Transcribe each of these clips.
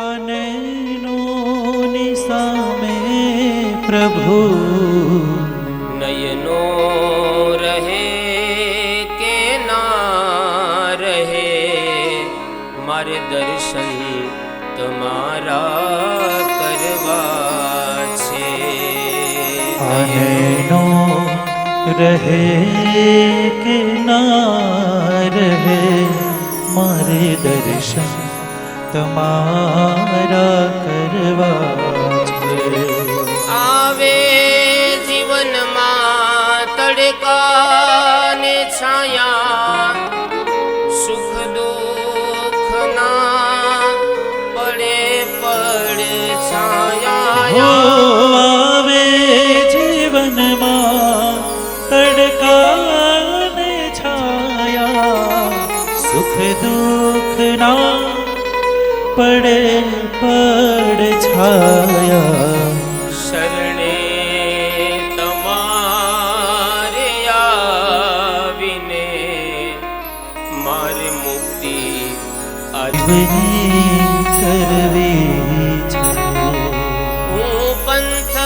અનૈનોની સામે પ્રભુ નયનો રહે કે ના રહે, મારે દર્શન તમારા કરવા છે. અનૈનો રહે કે ના રહે, મારે દર્શન તમારા કરવા છે. આવે જીવનમાં તડકા ને છાયા, સુખ દુઃખ ના પડે છાયા. આવે જીવનમાં તડકા ને છાયા, સુખ દુઃખ ના પડે છાયા. શરણે તમારે આવીને મારે મુક્તિ આજની કરવી છે. હું પંથ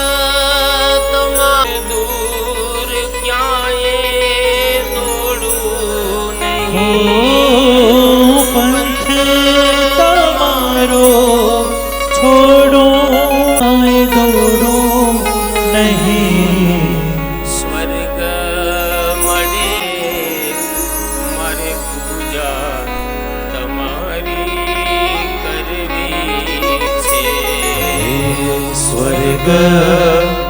તમાર દૂર ક્યાંય દોડું નહીં. પંથ તમારો છોડો દોડો નહીં. સ્વર્ગ મળે મારે પૂજા તમારી કરવી છે. સ્વર્ગ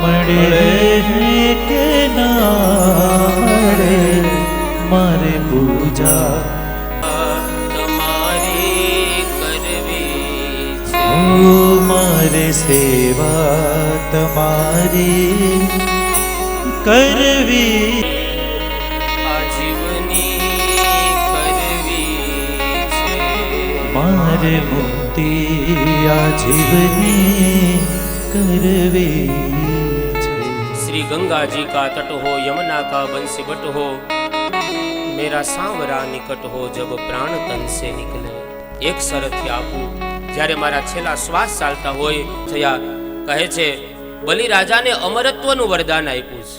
મળે કે ના મળે, મારે પૂજા તમારી કરવી છે. મારે સેવા તમારી કરવી. આજીવની કરવી છે. મારે મુક્તિ આજીવની કરવી છે. श्री गंगा जी का तट हो, यमुना का बंसी बट हो, मेरा सांवरा निकट हो, जब प्राण तन से निकले. એક શરતથી આપું, જ્યારે મારા છેલ્લા શ્વાસ ચાલતા હોય થયા, કહે છે બલિરાજાને અમરત્વનું વરદાન આપ્યું છે.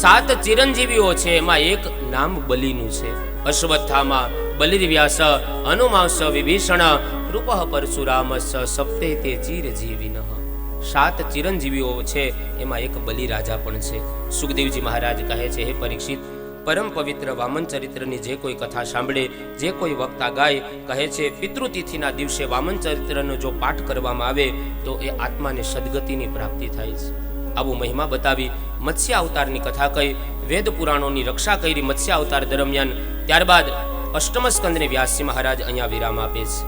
7 ચિરંજીવીઓ છે, એમાં એક નામ બલિનું છે. અશ્વત્થામા, બલિર્વ્યાસ, હનુમાંસ, વિભીષણ, રૂપઃ પરશુરામસ્સ, સપ્તે તે ચિરજીવિનઃ. 7 ચિરંજીવીઓ છે, એમાં એક બલિરાજા પણ છે. સુખદેવજી મહારાજ કહે છે, હે પરીક્ષિત, પરમ પવિત્ર વામન ચરિત્રની જે કોઈ કથા સાંભળે, જે કોઈ વક્તા ગાય, કહે છે પિતૃતિથિના દિવસે વામન ચરિત્રનો જો પાઠ કરવામાં આવે તો એ આત્માને સદગતિની પ્રાપ્તિ થાય છે. આવું મહિમા બતાવી મત્સ્ય અવતારની કથા કહી, વેદ પુરાણોની રક્ષા કરી મત્સ્ય અવતાર દરમિયાન. ત્યારબાદ અષ્ટમ સ્કંદને વ્યાસજી મહારાજ અહીંયા વિરામ આપે છે.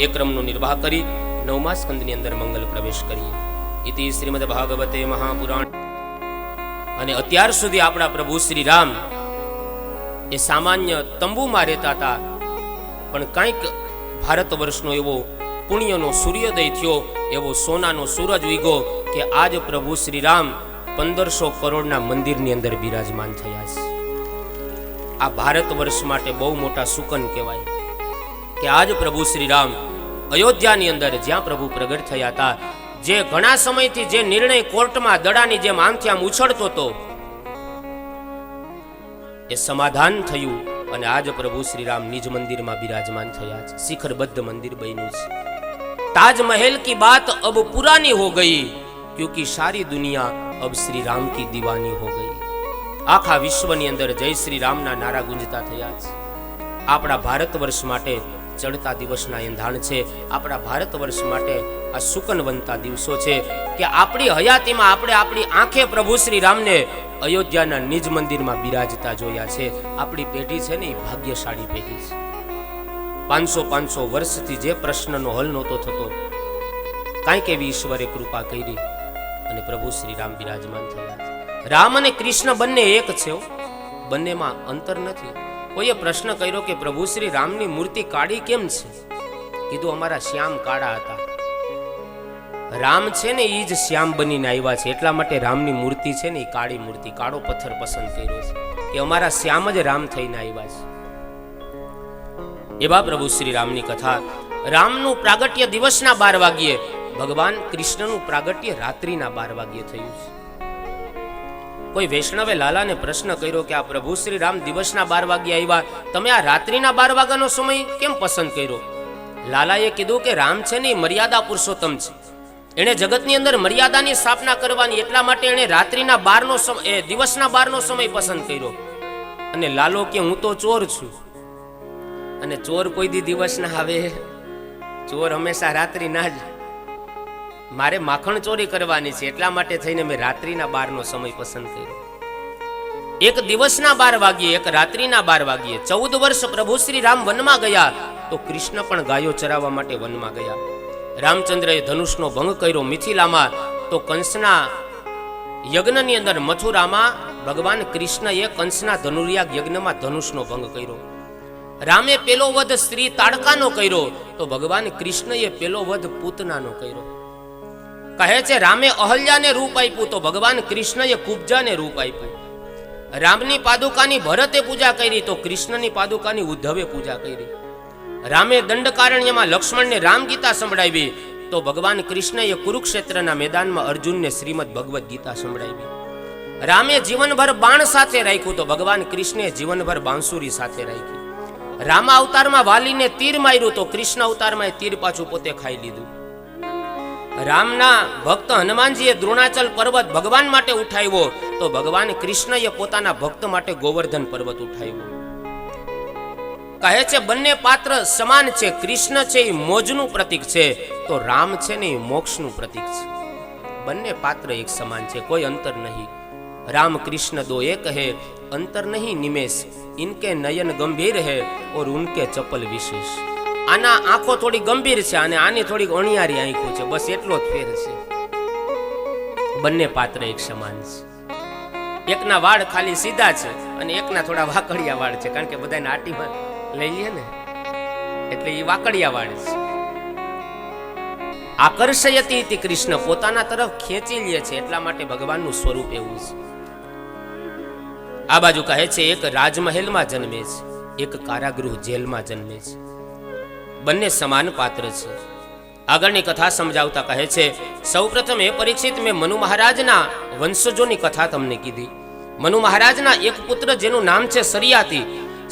એ ક્રમનો નિર્વાહ કરી 9મા સ્કંદની અંદર મંગલ પ્રવેશ કરીએ. ઇતિ શ્રીમદ ભાગવતે મહાપુરાણ. અને અત્યાર સુધી આપણા પ્રભુ શ્રી રામ એ સામાન્ય તંબુમાં રહેતા હતા, પણ કંઈક ભારત વર્ષનો એવો પુણ્યનો સૂર્યોદય થયો, એવો સોનાનો સૂરજ ઉગ્યો કે આજ પ્રભુ શ્રી રામ 1500 કરોડના મંદિરની અંદર બિરાજમાન થયા છે. આ ભારત વર્ષ માટે બહુ મોટા સુકન કહેવાય કે આજ પ્રભુ શ્રી રામ અયોધ્યાની અંદર જ્યાં પ્રભુ પ્રગટ થયા હતા, જે ઘણા સમયથી જે નિર્ણય કોર્ટમાં દડાની જેમ આમથી આમ ઉછળતો હતો, એ સમાધાન થયું અને આજ પ્રભુ શ્રી રામ નિજ મંદિરમાં બિરાજમાન થયા છે. શિખરબદ્ધ મંદિર બન્યું છે. ताजमहल की बात अब पुरानी हो गई, क्योंकि सारी दुनिया अब श्री राम की दीवानी हो गई. आखा विश्वની અંદર જય શ્રી રામના નારા ગુંજતા થયા છે. આપણા ભારત વર્ષ માટે ચડતા દિવસના એંધાણ છે. આપણા ભારત વર્ષ માટે આ સુકનવંતા દિવસો છે કે આપણી હયાતીમાં આપણે આપણી આંખે પ્રભુ શ્રી રામને અયોધ્યાના નિજ મંદિરમાં બિરાજતા જોયા છે. આપણી પેઢી છે ને એ ભાગ્યશાળી પેઢી છે. 500 વર્ષથી જે પ્રશ્નનો હલ નહોતો થતો, કાંઈક એવી ઈશ્વરે કૃપા કરી અને પ્રભુ શ્રી રામ બિરાજમાન થયા છે. રામ અને કૃષ્ણ બંને એક છે, બંનેમાં અંતર નથી. કોઈએ પ્રશ્ન કર્યો કે પ્રભુ શ્રી રામની મૂર્તિ કાળી કેમ છે? કીધું અમારા શ્યામ કાળા હતા. રામ છે ને એ જ શ્યામ બનીને આવ્યા છે, એટલા માટે રામની મૂર્તિ છે ને એ કાળી મૂર્તિ, કાળો પથ્થર પસંદ કર્યો છે કે અમારા શ્યામ જ રામ થઈને આવ્યા છે. એવા પ્રભુ શ્રી રામની કથા રામનું પ્રાગટ્ય દિવસના 12 વાગ્યે, ભગવાન કૃષ્ણનું પ્રાગટ્ય રાત્રિના 12 વાગ્યે થયું છે. કોઈ વૈષ્ણવે લાલાને પ્રશ્ન કર્યો કે આ પ્રભુ શ્રી રામ દિવસના 12 વાગ્યે આવ્યા, તમે આ રાત્રિના 12 વાગ્યાનો સમય કેમ પસંદ કર્યો? લાલાએ કીધું કે રામ છે ને મર્યાદા પુરુષોત્તમ છે, એણે જગતની અંદર મર્યાદાની સ્થાપના કરવાની, એટલા માટે એણે રાત્રિના 12નો સમય, દિવસના 12નો સમય પસંદ કર્યો. અને લાલો કે હું તો ચોર છું, અને ચોર કોઈ દી દિવસ ના આવે, ચોર હંમેશા રાત્રિ ના જ. મારે માખણ ચોરી કરવાની છે, એટલા માટે થઈને મેં રાત્રિના 12નો સમય પસંદ કર્યો. એક દિવસના 12 વાગ્યે, એક રાત્રિના 12 વાગ્યે. 14 વર્ષ પ્રભુ શ્રી રામ વનમાં ગયા, તો કૃષ્ણ પણ ગાયો ચરાવવા માટે વનમાં ગયા. રામચંદ્રએ ધનુષનો ભંગ કર્યો મિથિલામાં, તો કંસના યજ્ઞની અંદર મથુરામાં ભગવાન કૃષ્ણએ કંસના ધનુર્યાગ યજ્ઞમાં ધનુષનો ભંગ કર્યો. રામે પેલો વધ સ્ત્રી તાડકાનો કર્યો, તો ભગવાન કૃષ્ણએ પેલો વધ પૂતનાનો કર્યો. કહે છે રામે અહલ્યાને રૂપ આપ્યું, તો ભગવાન કૃષ્ણએ કુબ્જાને રૂપ આપ્યું. રામની પાદુકાની ભરતે પૂજા કરી, તો કૃષ્ણની પાદુકાની ઉદ્ધવે પૂજા કરી. રામે દંડકારણ્યમાં લક્ષ્મણને રામ ગીતા સંભળાવી, તો ભગવાન કૃષ્ણએ કુરુક્ષેત્રના મેદાનમાં અર્જુનને શ્રીમદ ભગવદ ગીતા સંભળાવી. રામે જીવનભર બાણ સાથે રાખ્યું, તો ભગવાન કૃષ્ણે જીવનભર બાંસુરી સાથે રાખી. રામા અવતારમાં વાલીને તીર માર્યું, તો કૃષ્ણ અવતારમાં એ તીર પાછું પોતે ખાઈ લીધું. રામના ભક્ત હનુમાનજીએ દ્રોણાચલ પર્વત ભગવાન માટે ઉઠાવ્યો, તો ભગવાન કૃષ્ણએ પોતાના ભક્ત માટે ગોવર્ધન પર્વત ઉઠાવ્યો. કહે છે બંને પાત્ર સમાન છે, કૃષ્ણ છે એ મોજનું પ્રતીક છે, તો રામ છે ને એ મોક્ષનું પ્રતીક છે. બંને પાત્ર એક સમાન છે, કોઈ અંતર નહીં. राम कृष्ण दो एक है, अंतर नहीं निमेश, इनके नयन गंभीर है और उनके चपल विशेष. आना आंखों थोड़ी गंभीर है અને આની થોડી અણિયારી આંખો છે, બસ એટલો જ ફેર છે. બંને પાત્ર એક સમાન છે. એકના વાળ ખાલી સીધા છે અને એકના થોડા વાકડિયા વાળ છે, કારણ કે બધાને આટીમાં લઈ લે ને એટલે એ વાકડિયા વાળ છે. આકર્ષયતી ઇતિ કૃષ્ણ, પોતાના તરફ ખેંચી લે છે, એટલા માટે ભગવાનનું સ્વરૂપ એવું છે. આ બાજુ કહે છે એક રાજમહેલમાં જન્મે છે, એક કારાગૃહ જેલમાં જન્મે છે. બંને સમાન પાત્ર છે. આગળની કથા સમજાવતા કહે છે સૌપ્રથમ એ પરીક્ષિત મેં મનુ મહારાજના વંશજોની કથા તમને કીધી. મનુ મહારાજના એક પુત્ર જેનું નામ છે સરિયાતી.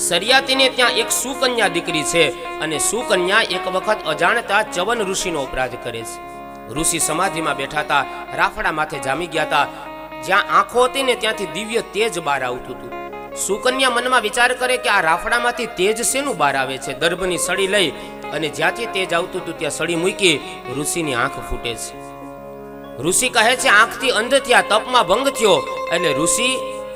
સરિયાતીને ત્યાં એક સુકન્યા દીકરી છે, અને સુકન્યા એક વખત અજાણતા ચવન ઋષિનો અપરાધ કરે છે. ઋષિ સમાધિમાં બેઠા હતા, રાફડા માથે જામી ગયા હતા. જ્યાં આંખો હતી ને ત્યાંથી દિવ્ય તેજ બહાર આવતું હતું. સુકન્યા મનમાં વિચાર કરે કે આ રાફડામાંથી તેજ શેનું બહાર આવે છે. દર્ભની સળી લઈ અને જ્યાંથી તેજ આવતું હતું ત્યાં સળી મૂકી ઋષિની આંખ ફૂટે છે. ઋષિ કહે છે આંખથી અંધ થયા, તપમાં ભંગ થયો. એટલે ઋષિ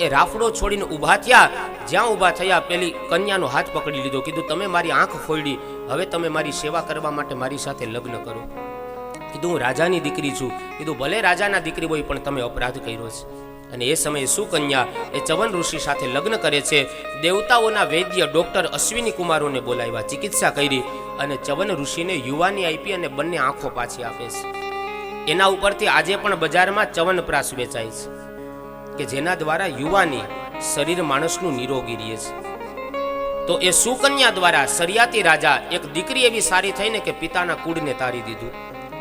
એ રાફડો છોડીને ઊભા થયા. જ્યાં ઊભા થયા પેલી કન્યાનો હાથ પકડી લીધો, કીધું તમે મારી આંખ ફોડી, હવે તમે મારી સેવા કરવા માટે મારી સાથે લગ્ન કરો. કીધું હું રાજાની દીકરી છું. કીધું ભલે રાજાના દીકરી હોય પણ તમે અપરાધ કર્યો છે. અને એ સમયે સુકન્યા એ ચવન ઋષિ સાથે લગ્ન કરે છે. દેવતાઓના વૈદ્ય ડોક્ટર અશ્વિની કુમારોને બોલાવ્યા, ચિકિત્સા કરી અને ચવન ઋષિને યુવાની આપી અને બંને આંખો પાછી આપે છે. એના ઉપરથી આજે પણ બજારમાં ચવનપ્રાશ વેચાય છે કે જેના દ્વારા યુવાની શરીર માણસનું નિરોગી રહે છે. તો એ સુકન્યા દ્વારા સરિયાતી રાજા એક દીકરી એવી સારી થઈને કે પિતાના કુળને તારી દીધું.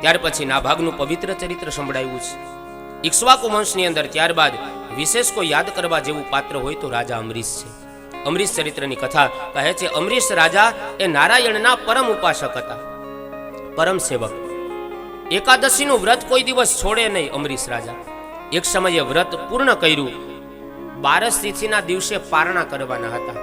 ત્યાર પછી નાભાગનું પવિત્ર ચરિત્ર સંભળાયું છે ઇક્ષ્વાકુ વંશની અંદર. ત્યારબાદ વિશેષ કોઈ યાદ કરવા જેવું પાત્ર હોય તો રાજા અમરીશ છે. અમરીશ ચરિત્રની કથા કહે છે અમરીશ રાજા એ નારાયણના પરમ ઉપાસક હતા, પરમ સેવક. એકાદશીનું વ્રત કોઈ દિવસ છોડે નહીં અમરીશ રાજા. એક સમયે વ્રત પૂર્ણ કર્યું. 12 તિથિના દિવસે પારણા કરવાના હતા.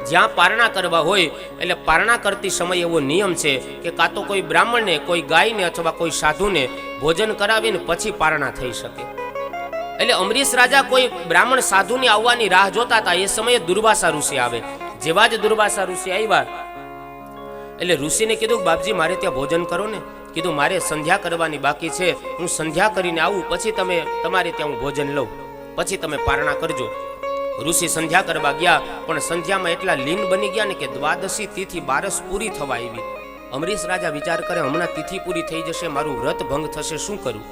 જ્યાં પારણા કરવા હોય એટલે પારણા કરતી સમય એવો નિયમ છે કે કાં તો કોઈ બ્રાહ્મણને, કોઈ ગાયને અથવા કોઈ સાધુને ભોજન કરાવીને પછી પારણા થઈ શકે. એટલે અમરીશ રાજા કોઈ બ્રાહ્મણ સાધુની આવવાની રાહ જોતા હતા. એ સમયે દુર્વાસા ઋષિ આવે. જેવા જ દુર્વાસા ઋષિ આવ્યા એટલે ઋષિને કીધું બાપજી મારે ત્યાં ભોજન કરો ને. કીધું મારે સંધ્યા કરવાની બાકી છે, હું સંધ્યા કરીને આવું પછી તમે તમારે ત્યાં હું ભોજન લઉં, પછી તમે પારણા કરજો. ઋષિ સંધ્યા કરવા ગયા પણ સંધ્યામાં એટલા લીન બની ગયા ને કે દ્વાદશી તિથિ 12 પૂરી થવા આવી. અમરીશ રાજા વિચાર કરે હમણાં તિથિ પૂરી થઈ જશે, મારું વ્રત ભંગ થશે, શું કરું?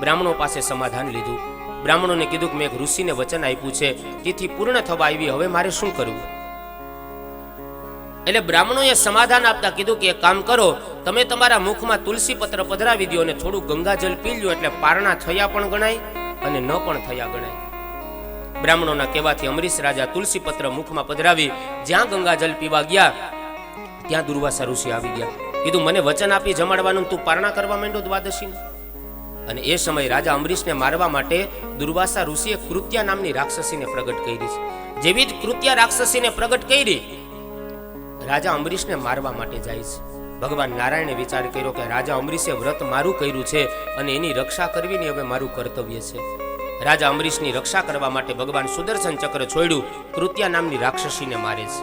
બ્રાહ્મણો પાસે સમાધાન લીધું. બ્રાહ્મણોને કીધું કે મેં એક ઋષિને વચન આપ્યું છે, તિથિ પૂર્ણ થવા આવી, હવે મારે શું કરવું? એટલે બ્રાહ્મણોએ સમાધાન આપતા કીધું કે એક કામ કરો, તમે તમારા મુખમાં તુલસી પત્ર પધરાવી દો અને થોડું ગંગાજલ પી લ્યો, એટલે પારણા થયા પણ ગણાય અને ન પણ થયા ગણાય. બ્રાહ્મણોના કહેવાથી અમરીશ રાજા તુલસી પત્ર મુખમાં પધરાવી જ્યાં ગંગાજલ પીવા ગયા ત્યાં દુર્વાસા ઋષિ આવી ગયા. કીધું મને વચન આપી જમાડવાનું, તું પારણા કરવા માંડ્યો દ્વાદશીને. અને એ સમયે રાજા અમરીશને મારવા માટે દુર્વાસા ઋષિએ કૃત્યા નામની રાક્ષસીને પ્રગટ કરી છે. જેવી જ કૃત્યા રાક્ષસીને પ્રગટ કરી રાજા અમરીશને મારવા માટે જાય છે. ભગવાન નારાયણે વિચાર કર્યો કે રાજા અમરીશે વ્રત મારું કર્યું છે અને એની રક્ષા કરવીની હવે મારું કર્તવ્ય છે. રાજા અમરીશની રક્ષા કરવા માટે ભગવાન સુદર્શન ચક્ર છોડ્યું, કૃત્યા નામની રાક્ષસીને મારે છે.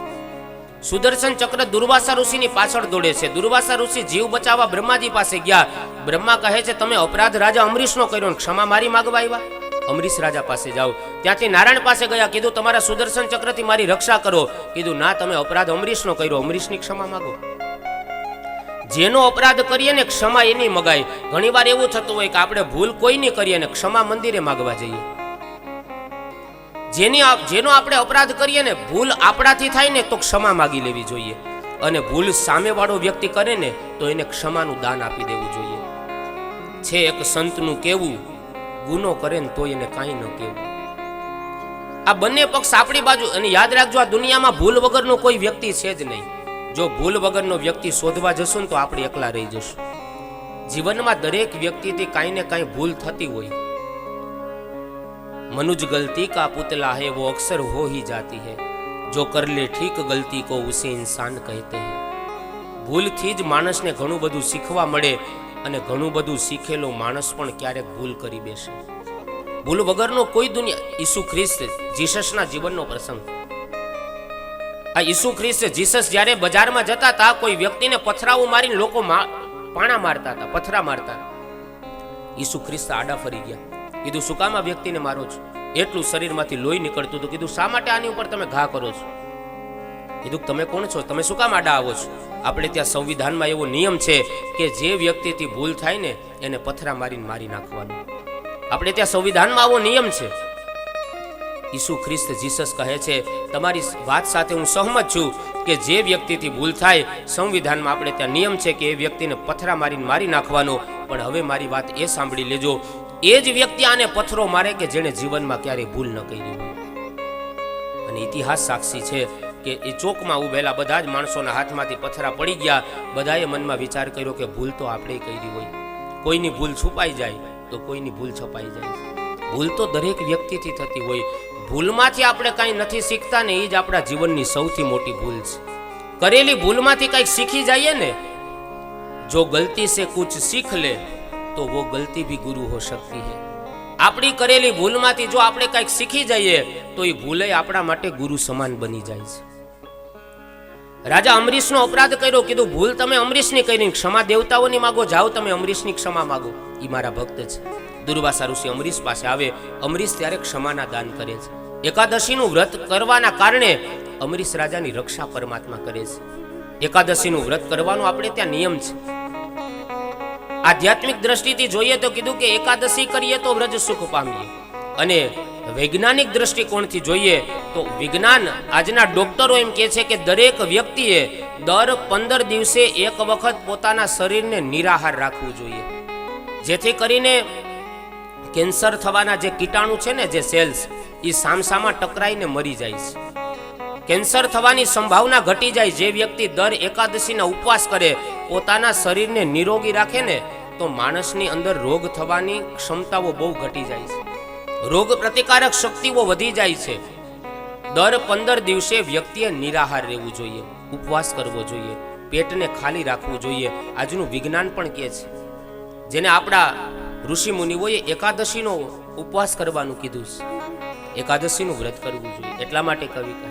સુદર્શન ચક્ર દુર્વાસા ઋષિની પાછળ દોડે છે. દુર્વાસા ઋષિ જીવ બચાવવા બ્રહ્માજી પાસે ગયા. બ્રહ્મા કહે છે તમે અપરાધ રાજા અમરીશનો કર્યો, ક્ષમા મારી માગવા આવ્યા. અમરીશ રાજા પાસે જાઓ. ત્યાંથી નારાયણ પાસે ગયા, કીધું તમારા સુદર્શન ચક્રથી મારી રક્ષા કરો. કીધું ના, તમે અપરાધ અમરીશનો કર્યો, અમરીશની ક્ષમા માગો. જેનો અપરાધ કરીએ ને ક્ષમા એની મગાય. ઘણીવાર એવું થતું હોય કે આપણે ભૂલ કોઈની કરીએ ને ક્ષમા મંદિરે માગવા જઈએ. જેનો આપણે અપરાધ કરીએ ને ભૂલ આપણાથી થાય ને તો ક્ષમા માગી લેવી જોઈએ, અને ભૂલ સામેવાળો વ્યક્તિ કરે ને તો એને ક્ષમાનું દાન આપી દેવું જોઈએ. છે એક સંતનું કહેવું, ગુનો કરે ને તો એને કાંઈ ન કહેવું. આ બંને પક્ષ આપણી બાજુ. અને યાદ રાખજો, આ દુનિયામાં ભૂલ વગરનો કોઈ વ્યક્તિ છે જ નહીં. જો ભૂલ વગરનો વ્યક્તિ શોધવા જશું ને તો આપણે એકલા રહી જશું. જીવનમાં દરેક વ્યક્તિથી કાંઈ ને કાંઈ ભૂલ થતી હોય. मनुज गलती का पुतला है वो अक्सर हो ही जाती है, जो कर ले ठीक गलती को उसे इंसान कहते हैं. ભૂલથી જ માણસને ઘણું બધું શીખવા મળે, અને ઘણું બધું શીખેલો માણસ પણ ક્યારેક ભૂલ કરી બેસે. ભૂલ વગરનો કોઈ દુનિયા. ઈસુ ખ્રિસ્ત જીસસના જીવનનો પ્રસંગ. આ ઈસુ ખ્રિસ્ત જીસસ જ્યારે બજારમાં જતા હતા, કોઈ વ્યક્તિને પથરાવું મારીને લોકો પાણા મારતા હતા, પથરા મારતા. ઈસુ ખ્રિસ્ત આડા ફરી ગયા. કીધું શું કામ આ વ્યક્તિને મારો છો? એટલું શરીરમાંથી લોહી નીકળતું હતું. કીધું શા માટે આની ઉપર તમે ઘા કરો છો? કીધું તમે કોણ છો? તમે શું કામ આડા આવો છો? આપણે ત્યાં સંવિધાનમાં એવો નિયમ છે કે જે વ્યક્તિથી ભૂલ થાય ને એને પથરા મારીને મારી નાખવાનું. આપણે ત્યાં સંવિધાનમાં આવો નિયમ છે. ઈસુ ખ્રિસ્ત જીસસ કહે છે તમારી વાત સાથે હું સહમત છું કે જે વ્યક્તિથી ભૂલ થાય સંવિધાનમાં આપણે ત્યાં નિયમ છે કે એ વ્યક્તિને પથરા મારીને મારી નાખવાનો. પણ હવે મારી વાત એ સાંભળી લેજો, એ જ વ્યક્તિ આને પથરો મારે કે જેણે જીવનમાં ક્યારેય ભૂલ ન કરી હોય. અને ઇતિહાસ સાક્ષી છે કે એ ચોકમાં ઉભેલા બધા જ માણસોના હાથમાંથી પથરા પડી ગયા. બધાએ મનમાં વિચાર કર્યો કે ભૂલ તો આપણે કરી હોય. કોઈની ભૂલ છુપાઈ જાય તો કોઈની ભૂલ છપાઈ જાય. ભૂલ તો દરેક વ્યક્તિથી થતી હોય. ભૂલમાંથી આપણે કાંઈ નથી શીખતા ને એ જ આપણા જીવનની સૌથી મોટી ભૂલ છે. કરેલી ભૂલમાંથી કંઈક શીખી જઈએ ને, જો ગલતી સે કુછ सीख ले तो वो गलती भी गुरु हो सकती है. આપણી કરેલી ભૂલમાંથી જો આપણે કંઈક શીખી જઈએ તો એ ભૂલે આપણા માટે ગુરુ સમાન બની જાય છે. રાજા અમરીશનો અપરાધ કર્યો. કીધું ભૂલ તમે અમરીશની કરી, ક્ષમા દેવતાઓની માગો. જાઓ તમે અમરીશની ક્ષમા માગો, એ મારા ભક્ત છે. દુર્વાસા ઋષિ અમરીશ પાસે આવે. અમરીશ ત્યારે ક્ષમાના દાન કરે છે. એકાદશીનું વ્રત કરવાના કારણે અમરીશ રાજાની રક્ષા પરમાત્મા કરે છે. એકાદશીનું વ્રત કરવાનો આપણે ત્યાં નિયમ છે. આધ્યાત્મિક દ્રષ્ટિથી જોઈએ તો કીધું કે એકાદશી કરીએ તો વ્રજ સુખ પામીએ. અને વૈજ્ઞાનિક દ્રષ્ટિકોણથી જોઈએ તો વિજ્ઞાન, આજના ડોક્ટરો એમ કહે છે કે દરેક વ્યક્તિએ દર 15 દિવસે એક વખત પોતાના શરીરને નિરાહાર રાખવું જોઈએ, જેથી કરીને કેન્સર થવાના જે કીટાણુ છે ને, જે સેલ્સ, એ સામસામા ટકરાઈને મરી જાય છે. કેન્સર થવાની સંભાવના ઘટી જાય. જે વ્યક્તિ દર એકાદશીના ઉપવાસ કરે, પોતાના શરીરને નિરોગી રાખે ને, તો માણસની અંદર રોગ થવાની ક્ષમતાઓ બહુ ઘટી જાય છે. રોગ પ્રતિકારક શક્તિઓ વધી જાય છે. દર 15 દિવસે વ્યક્તિએ નિરાહાર રહેવું જોઈએ, ઉપવાસ કરવો જોઈએ, પેટને ખાલી રાખવું જોઈએ. આજનું વિજ્ઞાન પણ કહે છે. જેને આપણા ઋષિ મુનિઓએ એકાદશીનો ઉપવાસ કરવાનું કીધું છે, એકાદશીનું વ્રત કરવું જોઈએ. એટલા માટે કવિ કહે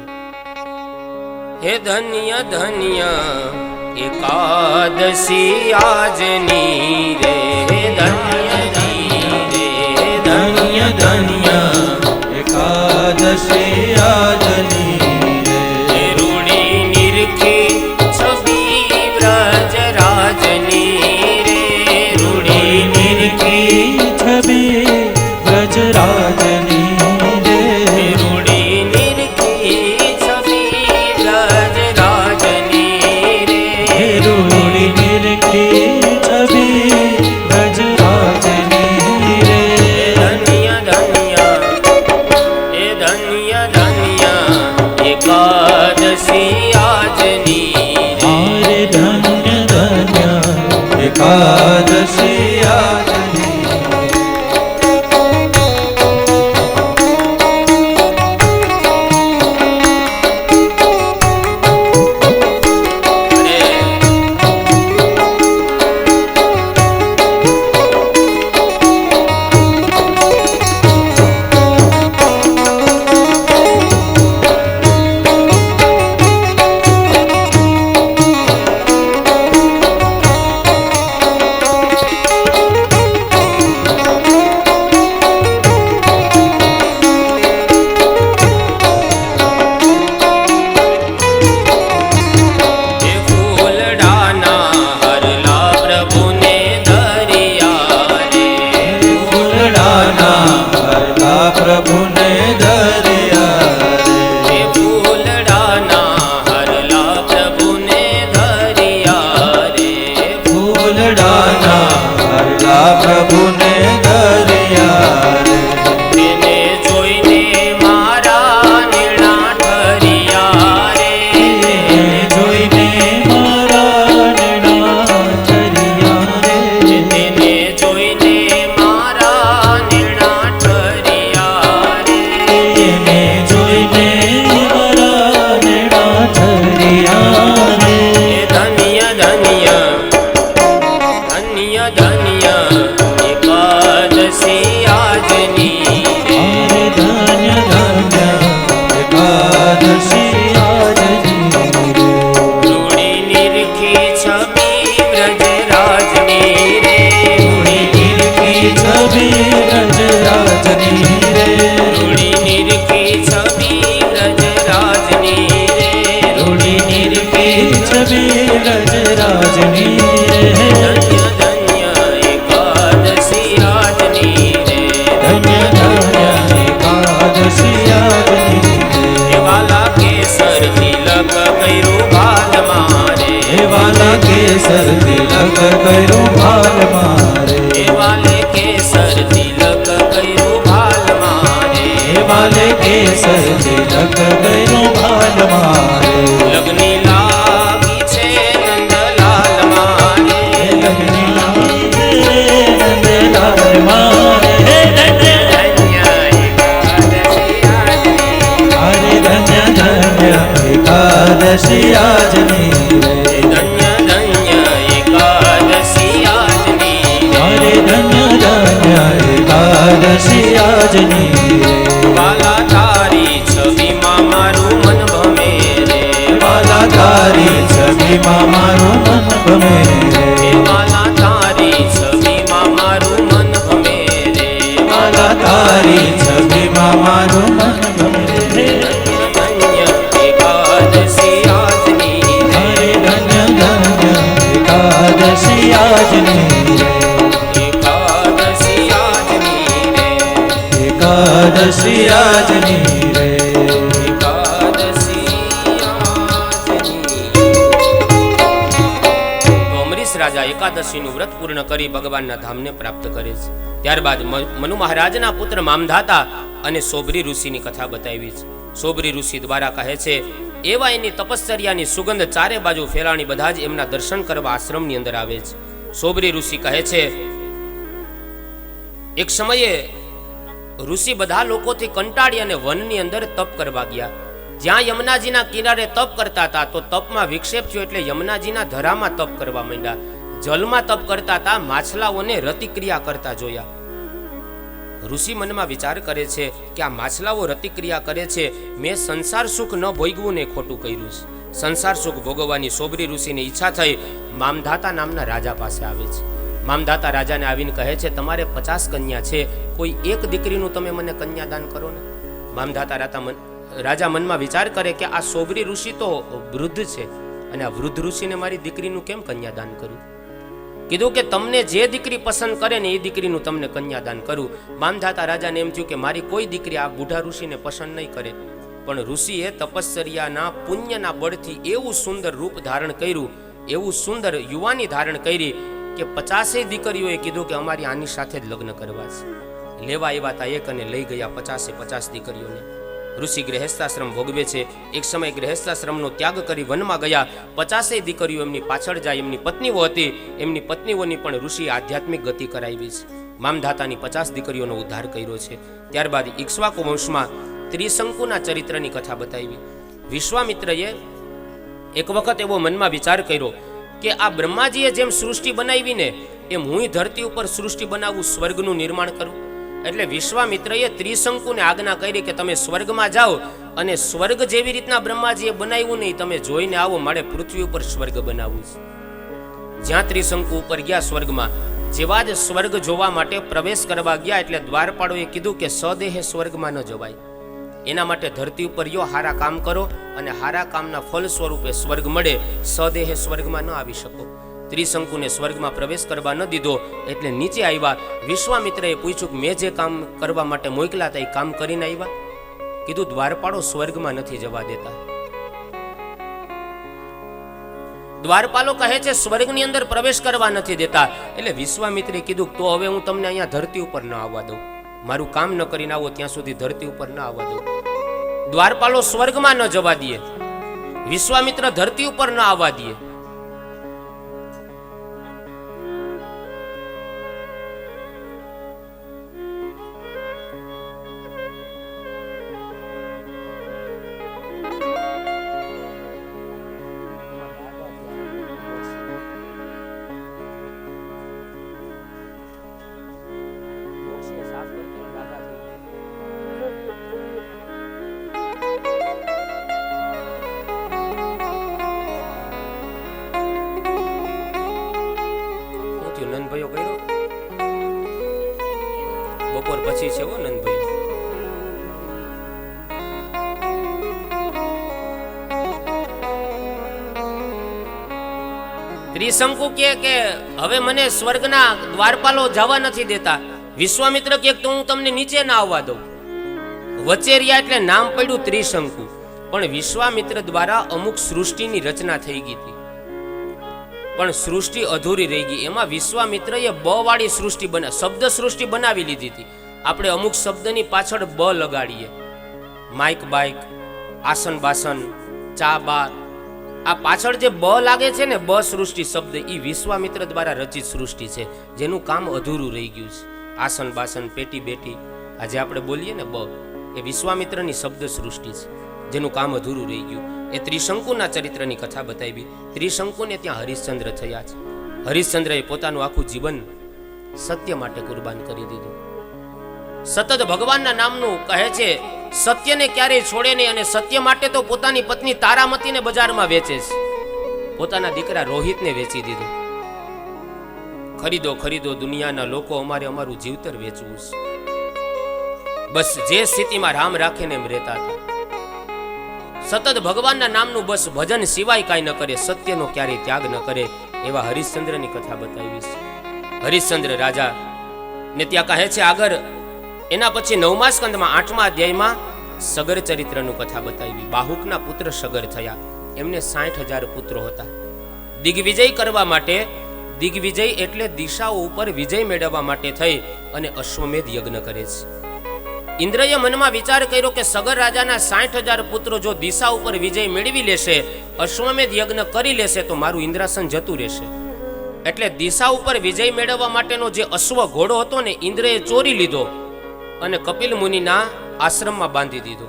હે ધન્ય ધન્ય એકાદશી આજની રે, ધન્ય ધન્ય ધન્ય એકાદશી આજની રે, રૂડી નિરખી છબી વ્રજ રાજની રે, રૂડી નિરખી છબી વ્રજ રાજની રે, રૂડી નિરખી છબી વ્રજ રાજની પ્રભુને ધર્યા રે. તેને જોઈને મારા નીણા ઠર્યા રે. તેને જોઈને મારા નેણા ઠર્યા રે. તેને જોઈને મારા નીણા ઠર્યા રે. તેને જોઈને મારા નેણા ઠર્યા રે. ધન્ય ધન્ય ધન્ય ધન્ય એકાદશી આજની રે. અરે ધન્ય ધન્ય એકાદશી આજની રે. રૂડી નિરખી છબી વ્રજરાજની રે. રૂડી નિરખી છબી વ્રજરાજની રે. રૂડી નિરખી છબી વ્રજરાજની રે. રૂડી નિરખી છબી વ્રજરાજની રે. ધન્ય ધન્ય એકાદશી આજની રે. ધન્ય ધન્ય એકાદશી આજની રે. એવાલા કેસર તિલક કર્યું ભાલમાં રે. એવાલા કેસર તિલક કર્યું ભાલમાં રે. એવાલે કેસર તિલક કર્યું ભાલમાં રે. એવાલે કેસર તિલક કર્યું ભાલમાં રે. લગ્ની લાગી છે નંદલાલ મારે. લગ્ની લાગી છે નંદલાલ મારે. ધન્ય એકાદશી આજની. અરે ધન્ય ધન્ય એકાદશી આજની રે. ધન્ય ધન્ય એકાદશી આજની. અરે ધન્ય ધન્ય એકાદશી આજની રે. વાલા તારી છબીમાં મારું મન ભમે રે. વાલા તારી છબીમાં મારું મન ગમે રે. વાલા તારી છબીમાં મારું મન ભમે રે. વાલા તારી છબીમાં મારું મન ગમે રે. ધન્ય એકાદશી આજની. અરે ધન્ય ધન્ય એકાદશી આજની રે. એકાદશી આજની રે. એકાદશી આજની રે. એકાદશી આજની. તો અમરીશ રાજા એકાદશીનું વ્રત પૂર્ણ કરી ભગવાનના ધામને પ્રાપ્ત કરે છે. ત્યારબાદ મનુ મહારાજના પુત્ર મામધાતા અને સોબરી ઋષિની કથા બતાવી છે. સોબરી ઋષિ દ્વારા કહે છે એવા એની તપશ્ચર્યાની સુગંધ ચારે બાજુ ફેલાણી બધા જ એમના દર્શન કરવા આશ્રમની અંદર આવે છે. સોબરી ઋષિ કહે છે એક સમયે ઋષિ બધા લોકોથી કંટાળી અને વનની અંદર તપ કરવા ગયા. જ્યાં યમુનાજીના કિનારે તપ કરતા હતા તો તપમાં વિક્ષેપ થયો એટલે યમુનાજીના ધરામાં તપ કરવા માંડ્યા. જલમાં તપ કરતા હતા, માછલાઓને રતિક્રિયા કરતા જોયા. ઋષિ મનમાં વિચાર કરે છે કે આ માછલાઓ રતિક્રિયા કરે છે, મેં સંસાર સુખ ન ભોગવું ને ખોટું કર્યું છે. સંસાર સુખ ભોગવવાની સોબરી ઋષિની ઈચ્છા થઈ. મામધાતા નામના રાજા પાસે આવે છે. મામધાતા રાજાને આવીને કહે છે તમારે 50 કન્યા છે, કોઈ એક દીકરીનું તમે મને કન્યાદાન કરો ને. મામધાતા રાજા મનમાં વિચાર કરે કે આ સોબરી ઋષિ તો વૃદ્ધ છે અને આ વૃદ્ધ ઋષિને મારી દીકરીનું કેમ કન્યાદાન કરું. કીધું કે તમને જે દીકરી પસંદ કરે ને એ દીકરીનું તમને કન્યાદાન કરું. મામધાતા રાજાને એમ થયું કે મારી કોઈ દીકરી આ બુઢા ઋષિને પસંદ નહીં કરે. પણ ઋષિએ તપશ્ચર્યાના પુણ્યના બળથી એવું સુંદર રૂપ ધારણ કર્યું, એવું સુંદર યુવાની ધારણ કરી કે 50 દીકરીઓએ કીધું કે અમારી આની સાથે જ લગ્ન કરવા છે. લેવા આવ્યા હતા એક અને લઈ ગયા 50 દીકરીઓને. ઋષિ ગૃહસ્થાશ્રમ ભોગવે છે. એક સમય ગૃહસ્થાશ્રમનો ત્યાગ કરી વનમાં ગયા. 50 દીકરીઓ એમની પાછળ જાય. એમની પત્નીઓ હતી, એમની પત્નીઓની પણ ઋષિ આધ્યાત્મિક ગતિ કરાવી છે. મામધાતાની 50 દીકરીઓનો ઉદ્ધાર કર્યો છે. ત્યારબાદ ઇક્ષ્વાકુ વંશમાં ત્રિશંકુના ચરિત્રની કથા બતાવી. વિશ્વામિત્રએ એક વખત એવો મનમાં વિચાર કર્યો કે આ બ્રહ્માજીએ જેમ સૃષ્ટિ બનાવીને એમ હું ધરતી ઉપર સૃષ્ટિ બનાવું, સ્વર્ગનું નિર્માણ કરું. એટલે વિશ્વામિત્રએ ત્રિશંકુને આજ્ઞા કરી કે તમે સ્વર્ગમાં જાઓ અને સ્વર્ગ જેવી રીતના બ્રહ્માજીએ બનાવ્યું નહીં તમે જોઈને આવો, મારે પૃથ્વી ઉપર સ્વર્ગ બનાવવું છે. જ્યાં ત્રિશંકુ ઉપર ગયા સ્વર્ગમાં, જેવા જ સ્વર્ગ જોવા માટે પ્રવેશ કરવા ગયા એટલે દ્વારપાળોએ કીધું કે સદેહે સ્વર્ગમાં ન જવાય. એના માટે ધરતી ઉપર યો, હારા કામ કરો અને હારા કામના ફળ સ્વરૂપે સ્વર્ગ મળે. સદેહે સ્વર્ગમાં ન આવી શકો. ત્રિશંકુને સ્વર્ગમાં પ્રવેશ કરવા ન દીધો એટલે નીચે આવ્યા. વિશ્વામિત્રએ પૂછ્યું કે મેં જે કામ કરવા માટે મોકલા હતા એ કામ કરીને આવ્યા? કીધું દ્વારપાળો સ્વર્ગમાં નથી જવા દેતા. દ્વારપાલો કહે છે સ્વર્ગની અંદર પ્રવેશ કરવા નથી દેતા. એટલે વિશ્વામિત્રે કીધું તો હવે હું તમને અહીંયા ધરતી ઉપર ન આવવા દઉં, મારું કામ ન કરીને આવો ત્યાં સુધી ધરતી ઉપર ન આવવા દઉં. દ્વારપાલો સ્વર્ગમાં ન જવા દે, વિશ્વામિત્ર ધરતી ઉપર ન આવવા દે. નંદભાઈઓ કર્યો બપોર પછી છે હો નંદભાઈ. ત્રિશંકુ કે હવે મને સ્વર્ગના દ્વારપાલો જવા નથી દેતા. વિશ્વામિત્ર કે તો હું તમને નીચે ના આવવા દઉં. વચ્ચે રહ્યા એટલે નામ પડ્યું ત્રિશંકુ. પણ વિશ્વામિત્ર દ્વારા અમુક સૃષ્ટિની રચના થઈ ગઈ હતી, પણ સૃષ્ટિ અધૂરી રહી ગઈ. એમાં વિશ્વામિત્રએ બ વાળી સૃષ્ટિ શબ્દ સૃષ્ટિ બનાવી લીધી હતી. આપણે અમુક શબ્દની પાછળ બ લગાડીએ, માઇક બાઇક, આસન બાસન, ચા બા, આ પાછળ જે બ લાગે છે ને બ સૃષ્ટિ શબ્દ, એ વિશ્વામિત્ર દ્વારા રચિત સૃષ્ટિ છે, જેનું કામ અધૂરું રહી ગયું છે. આસન બાસન, પેટી બેટી, આજે આપણે બોલીએ ને બ, એ વિશ્વામિત્રની શબ્દ સૃષ્ટિ છે, જેનું કામ અધૂરું રહી ગયું. એ ત્રિશંકુના ચરિત્રની કથા બતાવી. ત્રિશંકુને ત્યાં હરિશ્ચંદ્ર થયા છે. હરિશ્ચંદ્રએ પોતાનું આખું જીવન સત્ય માટે કુરબાન કરી દીધું. સતત ભગવાનના નામનું કહે છે સત્યને ક્યારેય છોડે નહીં, અને સત્ય માટે તો પોતાની પત્ની તારામતીને બજારમાં વેચે છે, પોતાના દીકરા રોહિતને વેચી દીધું. ખરીદો ખરીદો દુનિયાના લોકો, અમારે અમારું જીવતર વેચવું છે. બસ જે સ્થિતિમાં રામ રાખીને એમ રહેતા હતા. સતત ભગવાનના નામનું બસ ભજન સિવાય કાંઈ ન કરે, સત્યનો ક્યારેય ત્યાગ ન કરે. એવા હરિશ્ચંદ્રની કથા બતાવી છે. હરિશ્ચંદ્ર રાજા ને ત્યાં કહે છે આગળ એના પછી 9મા સ્કંદમાં 8મા અધ્યાયમાં સગર ચરિત્રનું કથા બતાવી. બાહુકના પુત્ર સગર થયા. એમને 60,000 પુત્રો હતા. દિગ્વિજય કરવા માટે, દિગ્વિજય એટલે દિશાઓ ઉપર વિજય મેળવવા માટે થઈ અને અશ્વમેધ યજ્ઞ કરે છે. ઇન્દ્રએ મનમાં વિચાર કર્યો કે સગર રાજાના 60,000 પુત્રો જો દિશા ઉપર વિજય મેળવી લેશે, અશ્વમેધ યજ્ઞ કરી લેશે, તો મારું ઇન્દ્રાસન જતું રહેશે. એટલે દિશા ઉપર વિજય મેળવવા માટેનો જે અશ્વ ઘોડો હતો ને, ઇન્દ્રએ ચોરી લીધો અને કપિલ મુનિના આશ્રમમાં બાંધી દીધો.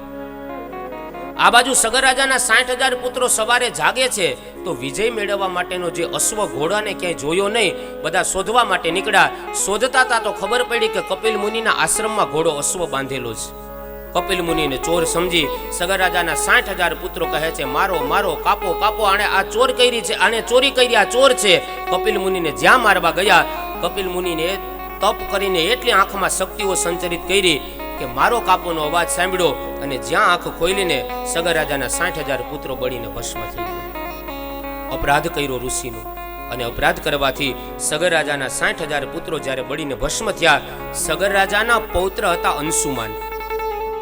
આ બાજુ સગર રાજાના 60,000 પુત્રો સવારે જાગે છે તો વિજય મેળવવા માટેનો જે અશ્વ ઘોડાને ક્યાંય જોયો નહીં, બધા શોધવા માટે નીકળ્યા. શોધતા હતા તો ખબર પડી કે કપિલ મુનિના આશ્રમમાં ઘોડો અશ્વ બાંધેલો છે. કપિલ મુનિને ચોર સમજી સગર રાજાના 60,000 પુત્રો કહે છે મારો મારો, કાપો કાપો, આણે આ ચોર કરી છે, આને ચોરી કરી, આ ચોર છે. કપિલ મુનિને જ્યાં મારવા ગયા, કપિલ મુનિને તપ કરીને એટલી આંખમાં શક્તિઓ સંચરિત કરી કે મારો કાપોનો અવાજ સાંભળ્યો અને જ્યાં આંખ ખોલીને સગર રાજાના 60,000 પુત્રો બળીને ભસ્મ થઈ ગયા. અપરાધ કર્યો ઋષિનો, અને અપરાધ કરવાથી સગર રાજાના 60,000 પુત્રો જ્યારે બળીને ભસ્મ થયા, સગર રાજાના પૌત્ર હતા અંશુમાન.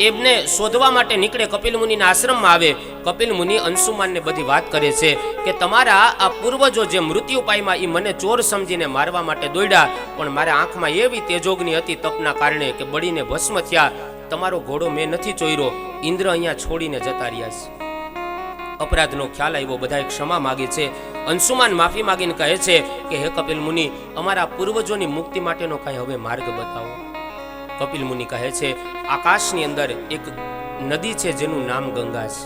એમને શોધવા માટે નીકળે, કપિલ મુનિના આશ્રમમાં આવે. કપિલ મુનિ અંશુમાનને બધી વાત કરે છે કે તમારા આ પૂર્વજો જે મૃત્યુ પામ્યા, એ મને ચોર સમજીને મારવા માટે દોડ્યા, પણ મારા આંખમાં એવી તેજોગ્નિ હતી તપના કારણે કે બળીને ભસ્મ થયા. તમારો ઘોડો મેં નથી ચોર્યો, ઇન્દ્ર અહીંયા છોડીને જતા રહ્યા છે. અપરાધનો ખ્યાલ આવ્યો, બધાએ ક્ષમા માગે છે. અંશુમાન માફી માગીને કહે છે કે હે કપિલ મુનિ, અમારા પૂર્વજોની મુક્તિ માટેનો કાંઈ હવે માર્ગ બતાવો. કપિલ મુનિ કહે છે આકાશની અંદર એક નદી છે જેનું નામ ગંગા છે.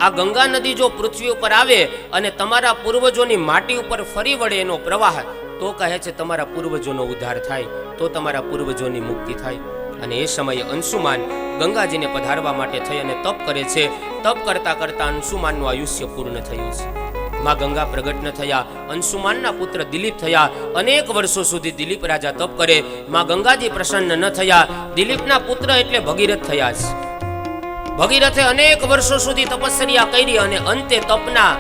આ ગંગા નદી જો પૃથ્વી ઉપર આવે અને તમારા પૂર્વજોની માટી ઉપર ફરી વળે એનો પ્રવાહ, તો કહે છે તમારા પૂર્વજોનો ઉદ્ધાર થાય, તો તમારા પૂર્વજોની મુક્તિ થાય. અને એ સમયે અંશુમાન ગંગાજીને પધારવા માટે થઈ અને તપ કરે છે. તપ કરતા કરતા અંશુમાનનું આયુષ્ય પૂર્ણ થયું છે. માં ગંગા પ્રગટ ન થયા, અંશુમાનના પુત્ર દિલીપ થયા. અનેક વર્ષો સુધી દિલીપ રાજા તપ કરે, માં ગંગાજી પ્રસન્ન ન થયા. દિલીપના પુત્ર એટલે ભગીરથ થયા છે. ભગીરથે અનેક વર્ષો સુધી તપસ્યા કરી અને અંતે તપના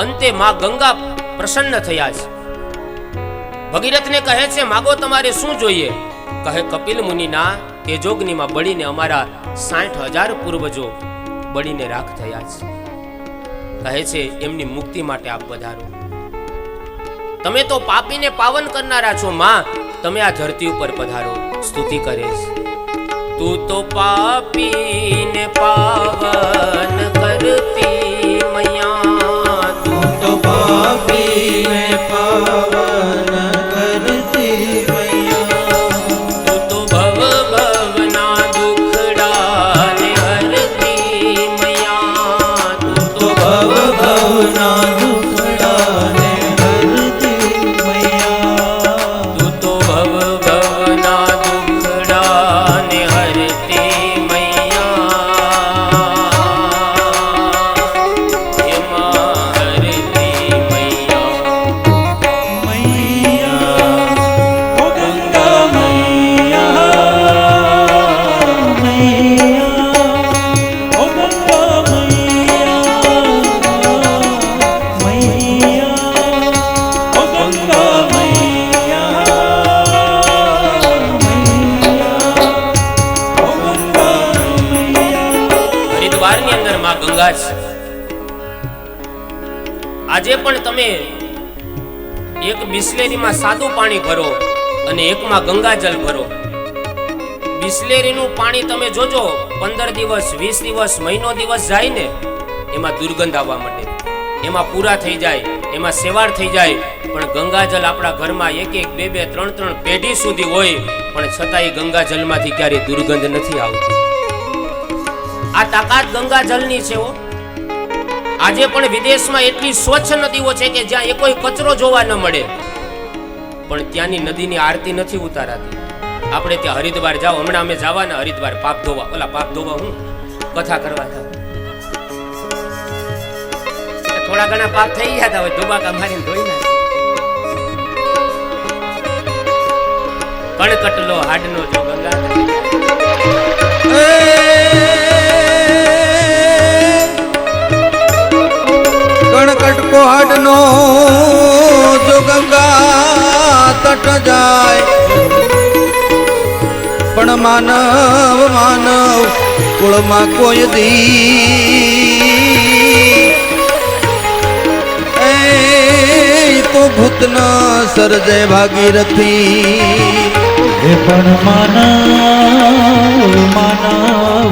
અંતે માં ગંગા પ્રસન્ન થયા છે. ભગીરથને કહે છે માગો તમારે શું જોઈએ? કહે કપિલ મુનિના તેજોગ્નિમાં બળીને અમારા 60,000 પૂર્વજો બળીને રાખ થયા છે. કહે છે એમની મુક્તિ માટે આપ પધારો. તમે તો પાપીને પાવન કરનારા છો માં, તમે આ ધરતી ઉપર પધારો, સ્તુતિ કરે છે. તું તો પાપીને પાવન કરતી મૈયા, તું તો પાપીને પાવન કરતી મૈયા, તું તો ભવ ભવના દુખડાને હરતી મૈયા, તું તો ભવ ભવના દુખડાને હરતી મૈયા, તું તો ભવ ભવના દુખડાને હરતી મૈયા, એમાં હરતી મૈયા. મૈયા ઓ ગંગા મૈયા, મૈયા ઓ ગંગા મૈયા, મૈયા ઓ ગંગા મૈયા, મૈયા ઓ ગંગા મૈયા. હરિદ્વારની અંદર માં ગંગા છે. આજે પણ તમે એક બિસ્લેરીમાં સાદું પાણી ભરો અને એકમાં ગંગાજળ ભરો. બિસ્લેરીનું પાણી તમે જોજો 15 દિવસ 20 દિવસ મહિનો દિવસ જાય ને એમાં દુર્ગંધ આવવા માંડે, એમાં પૂરા થઈ જાય, એમાં સેવાળ થઈ જાય. પણ ગંગાજળ આપણા ઘરમાં 1 1 2 2 3 3 પેઢી સુધી હોય પણ છતાંય ગંગાજળમાંથી ક્યારેય દુર્ગંધ નથી આવતી. આ તાકાત ગંગાજળની છે. આજે પણ વિદેશમાં એટલી સ્વચ્છ નદીઓ છે કે જ્યાં કોઈ કચરો જોવા ન મળે, પણ ત્યાંની નદીની આરતી નથી ઉતારાતી. આપણે ત્યાં હરિદ્વાર જાઓ, હમણાં અમે જવાના હરિદ્વાર પાપ ધોવા, પાપ ધોવા હું કથા કરવા જાવ, થોડા ઘણા પાપ થઈ ગયા હતા, ધોબાકા મારીને ધોઈ નાખે. કણકટલો હાડનો જો ગંગા કણકટ હાડનો જો ગંગા તટ જાય, પણ માનવ માનવ કુળમાં કોઈ દી એ તો ભૂતન સર્જે ભાગીરથી. એ પણ માનવ માનવ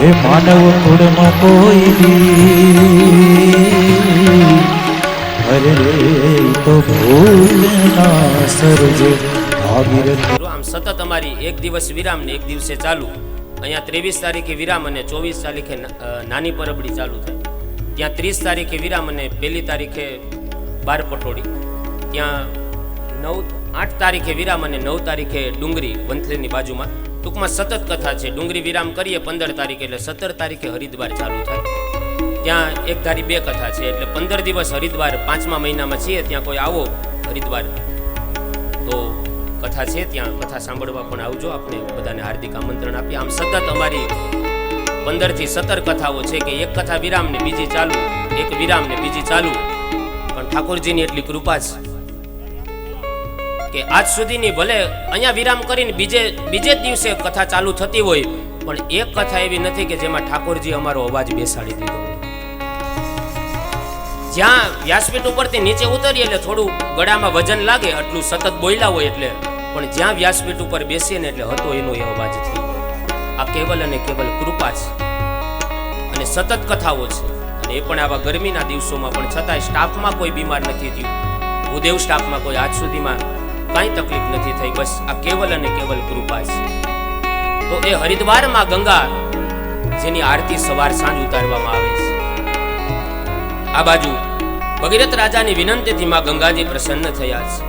એ માનવ કુળમાં કોઈ દી અરે તો ભૂલ ના સર્જે ભાગીરથ. આમ સતત અમારી એક દિવસ વિરામ ને એક દિવસે ચાલુ. અહીંયા 23 તારીખે વિરામ અને 24 તારીખે નાની પરબડી ચાલુ થાય. ત્યાં 30 તારીખે વિરામ અને 1 તારીખે બાર પટોળી. ત્યાં 8 તારીખે વિરામ અને 9 તારીખે ડુંગરી વંથલીની બાજુમાં. ટૂંકમાં સતત કથા છે. ડુંગરી વિરામ કરીએ 15 તારીખે એટલે 17 તારીખે હરિદ્વાર ચાલુ થાય. ત્યાં એક ધારી 2 કથા છે એટલે 15 દિવસ હરિદ્વાર 5મા મહિનામાં છીએ. ત્યાં કોઈ આવો હરિદ્વાર તો કથા છે, ત્યાં કથા સાંભળવા પણ આવજો. આપણે બધાને હાર્દિક આમંત્રણ આપીએ. આમ સતત અમારી 15 થી 17 કથાઓ છે કે એક કથા વિરામ ને બીજી ચાલુ, એક વિરામ ને બીજી ચાલુ. પણ ઠાકોરજીની એટલી કૃપા છે કે આજ સુધીની ભલે અહીંયા વિરામ કરીને બીજે જ દિવસે કથા ચાલુ થતી હોય પણ એક કથા એવી નથી કે જેમાં ઠાકોરજી અમારો અવાજ બેસાડી દીધો. જ્યાં વ્યાસપીઠ ઉપરથી નીચે ઉતરીએ એટલે થોડું ગળામાં વજન લાગે, આટલું સતત બોલ્યા હોય એટલે, પણ જ્યાં વ્યાસપીઠ ઉપર બેસીએ ને એટલે હતો એનો એ અવાજ થઈ. આ કેવલ અને કેવલ કૃપા છે અને સતત કથાઓ છે. અને એ પણ આવા ગરમીના દિવસોમાં પણ છતાંય સ્ટાફમાં કોઈ બીમાર નથી થયું. ભૂદેવ સ્ટાફમાં કોઈ આજ સુધીમાં કાંઈ તકલીફ નથી થઈ. બસ આ કેવલ અને કેવલ કૃપા છે. તો એ હરિદ્વારમાં ગંગા જેની આરતી સવાર સાંજ ઉતારવામાં આવે છે. આ બાજુ ભગીરથ રાજાની વિનંતીથી માં ગંગાજી પ્રસન્ન થયા છે.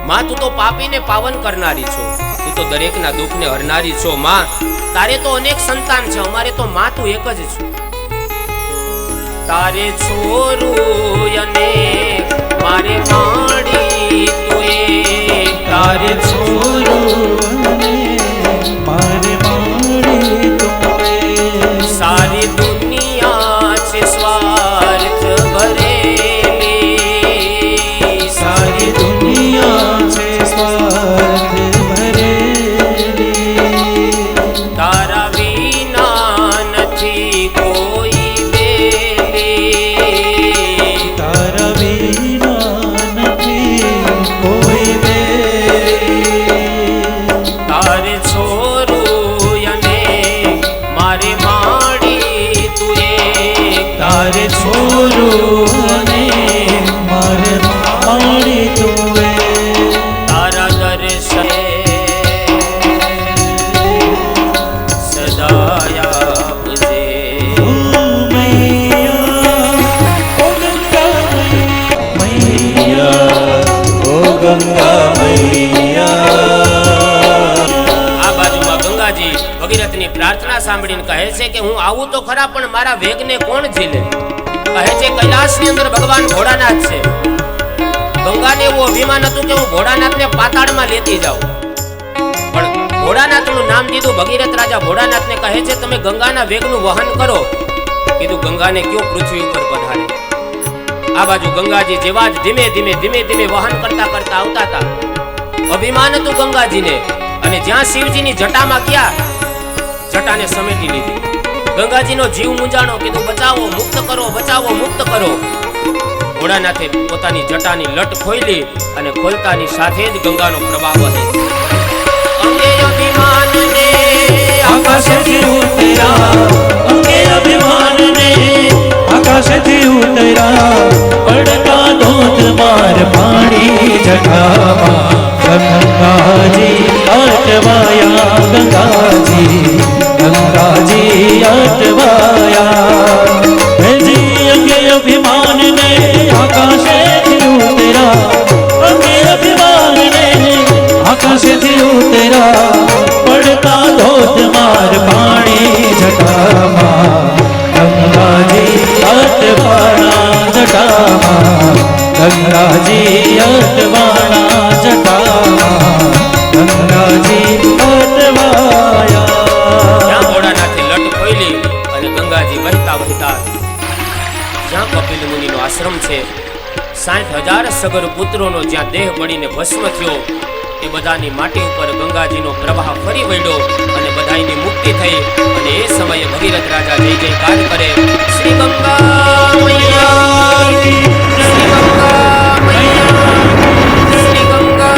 માં તું તો પાપીને પાવન કરનારી છો, તું તો દરેકના દુઃખને હરનારી છો. માં તારે તો અનેક સંતાન છે, અમારે તો માં તું એક જ છો. તારે છોરું અને મારે માડી તું એક, તારે છોરું મારે મારી તુમે સારી દુનિયા છે સ્વાર્થ ભરેલી, સારી દુનિયા છે સ્વાર્થ ભરેલી. તારા વિના નથી કોઈ બેલી, તારા વિના નથી ગંગા મૈયા. આ બાજુમાં ગંગાજી ભગીરથની પ્રાર્થના સાંભળીને કહે છે કે હું આવું તો ખરા, પણ મારા વેગને કોણ ઝીલે? કહે છે કૈલાસની અંદર ભગવાન ભોળાનાથ છે. ગંગાને એવું અભિમાન હતું કે હું ભોળાનાથને પાતાળમાં લેતી જાઉં, પણ ભોળાનાથનું નામ દીધું. ભગીરથ રાજા ભોળાનાથને કહે છે તમે ગંગાના વેગનું વહન કરો. કીધું ગંગાને કયો પૃથ્વી ઉપર પધારે. આ બાજુ ગંગાજી જેવા જ ધીમે ધીમે વહન કરતા કરતા આવતા હતા. અભિમાન હતું ગંગાજીને, અને જ્યાં શિવજીની જટામાં ગયા, જટાને સમેટી લીધી. ગંગાજીનો જીવ મૂંઝાણો. કીધું બચાવો, મુક્ત કરો, બચાવો, મુક્ત કરો. ભોળાનાથે પોતાની જટાની લટ ખોલી, અને ખોલતાની સાથે જ ગંગાનો પ્રવાહ વહે. અંગે અભિમાનને આકાશેથી ઉતર્યા, અંગે અભિમાનને આકાશેથી ઉતર્યા, પડતા ધોધમાર પાણી જટામાં. ગંગાજી અટવાયા, ગંગાજી અટવાયા. હેજી અંગે અભિમાનને આકાશેથી ઉતર્યા, અંગે અભિમાનને આકાશેથી ઉતર્યા, પડતા ધોધમાર પાણી જટામાં. ગંગાજી અટવાણા જટામાં, ગંગાજી અટવાણા જટામાં, ગંગાજી અટવાયા. જ્યાં ભોળાનાથે લટ ખોલી અને ગંગાજી વહેતા જ્યાં કપિલ મુનિનો આશ્રમ છે, 60,000 સગર પુત્રોનો જ્યાં દેહ બળીને ભસ્મ થયો, એ બધાની માટી ઉપર ગંગાજીનો પ્રવાહ ફરી વળ્યો અને બધાની મુક્તિ થઈ. અને એ સમયે ભગીરથ રાજા જય જયકાર કરે, શ્રી ગંગા મૈયા, શ્રી ગંગા મૈયા, શ્રી ગંગા.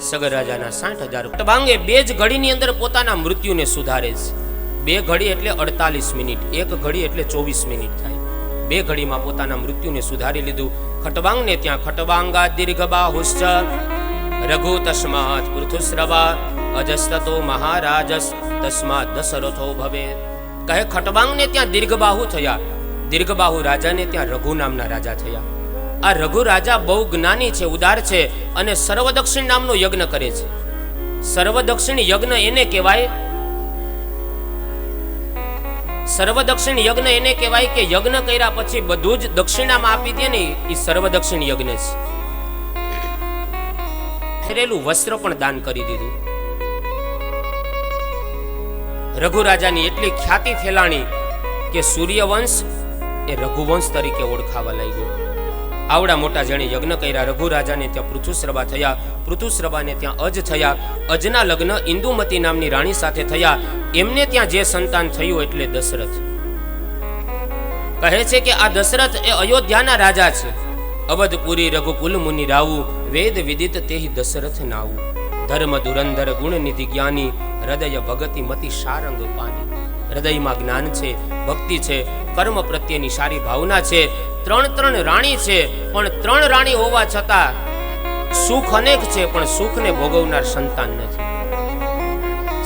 સગર રાજાના 60,000 ટબાંગે 2 જ ઘડીની અંદર પોતાના મૃત્યુને સુધારે છે. 2 ઘડી એટલે 48 મિનિટ, 1 ઘડી એટલે 24 મિનિટ થાય. 2 ઘડીમાં પોતાના મૃત્યુને સુધારી લીધું. ખટવાંગને ત્યાં ખટવાંગા દીર્ઘબાહુશ્ચ રઘુ તસ્માત પૃથુસ્રવા અજસ્તતો મહારાજસ તસ્માત દશરથો ભવે. કહે ખટવાંગને ત્યાં દીર્ઘબાહુ થયા. દીર્ઘબાહુ રાજાને ત્યાં રઘુ નામના રાજા થયા. આ રઘુ રાજા બહુ જ્ઞાની છે, ઉદાર છે, અને સર્વદક્ષિણ નામનો યજ્ઞ કરે છે. સર્વદક્ષિણ યજ્ઞ એને કહેવાય, સર્વદક્ષિણ યજ્ઞ એને કહેવાય કે યજ્ઞ કર્યા પછી બધું જ દક્ષિણામાં આપી દે ને, એ સર્વદક્ષિણ યજ્ઞ છે. ફેરેલું વસ્ત્ર પણ દાન કરી દીધું. રઘુ રાજાની એટલી ખ્યાતિ ફેલાણી કે સૂર્યવંશ એ રઘુવંશ તરીકે ઓળખાવા લાગ્યો. આવડા મોટા જેણે યજ્ઞ કર્યા. રઘુ રાજાને ત્યાં પૃથુસ્રવા થયા, પૃથુસ્રવાને ત્યાં અજ થયા. અજના લગ્ન ઇન્દુમતી નામની રાણી સાથે થયા. એમને ત્યાં જે સંતાન થયું એટલે દશરથ. કહે છે કે આ દશરથ એ અયોધ્યાના રાજા છે. અવધપુરી રઘુકુલ મુનિ રાવું, વેદ વિદિત તેહી દશરથ નાવું. ધર્મ ધુરંધર ગુણ નિધિ જ્ઞાની, હૃદય ભગતિ મતિ સારંગ પાની. હૃદયમાં જ્ઞાન છે, ભક્તિ છે, કર્મ પ્રત્યેની સારી ભાવના છે. 3 રાણી છે, પણ 3 રાણી હોવા છતાં સુખ અનેક છે, પણ સુખને ભોગવનાર સંતાન નથી.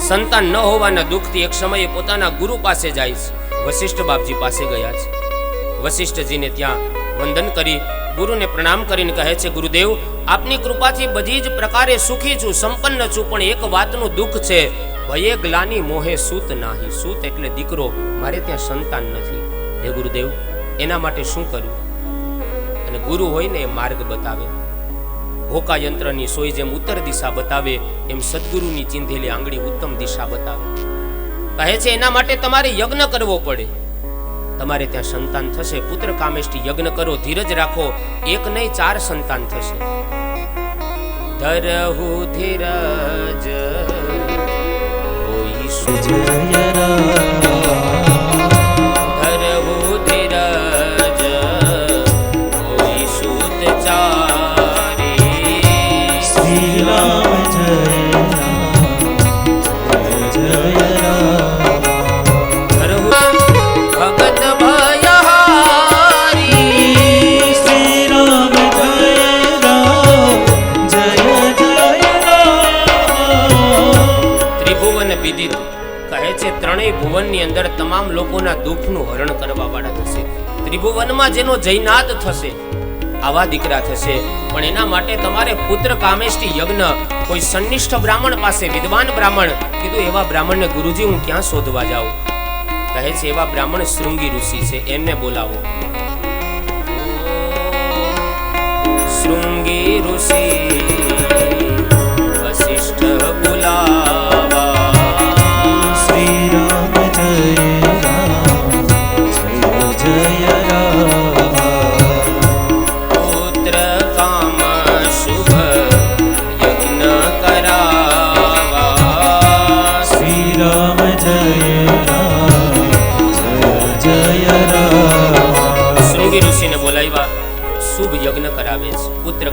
સંતાન ન હોવાના દુઃખથી એક સમયે પોતાના ગુરુ પાસે જાય છે. વશિષ્ઠ બાપજી પાસે ગયા છે. વશિષ્ઠજીને ત્યાં વંદન કરી ગુરુને પ્રણામ કરીને કહે છે, ગુરુદેવ આપની કૃપાથી બધી જ પ્રકારે સુખી છું, સંપન્ન છું, પણ એક વાતનું દુઃખ છે, ભયે ગ્લાની મોહે સૂત નાહી. સૂત એટલે દીકરો, મારે ત્યાં સંતાન નથી. હે ગુરુદેવ એના માટે શું કરું? અને ગુરુ હોય ને એ માર્ગ બતાવે. હોકા યંત્રની સોય જેમ ઉત્તર દિશા બતાવે, એમ સદગુરુની ચીંધેલી આંગળી ઉત્તમ દિશા બતાવે. કહે છે એના માટે તમારે યજ્ઞ કરવો પડે. તમારે ત્યાં સંતાન થશે. પુત્ર કામેષ્ટી યજ્ઞ કરો, ધીરજ રાખો, 1 નહીં 4 સંતાન થશે. ધરહુ ધીરજ હોઈ સુજય ભુવનની અંદર તમામ લોકોના દુઃખનું હરણ કરવા વાળા થશે. ત્રિભુવનમાં જેનો જયનાદ થશે, આવા દીકરા થશે. પણ એના માટે તમારે પુત્ર કામેષ્ટિ યજ્ઞ કોઈ સન્નિષ્ઠ બ્રાહ્મણ પાસે, વિદ્વાન બ્રાહ્મણ. કીધું એવા બ્રાહ્મણને ગુરુજી હું ક્યાં શોધવા જાઉં? કહે છે એવા બ્રાહ્મણ શૃંગી ઋષિ છે, એમને બોલાવો. શૃંગી ઋષિ વશિષ્ઠ બોલાવા. શ્રી રામ જય રામ જય જય રામ. પુત્ર કામ શુભ યજ્ઞ કરાવા. શ્રી રામ જય રામ જય જય રામ. શૃંગી ઋષિને બોલાવ્યા, શુભ યજ્ઞ કરાવે છે. પુત્ર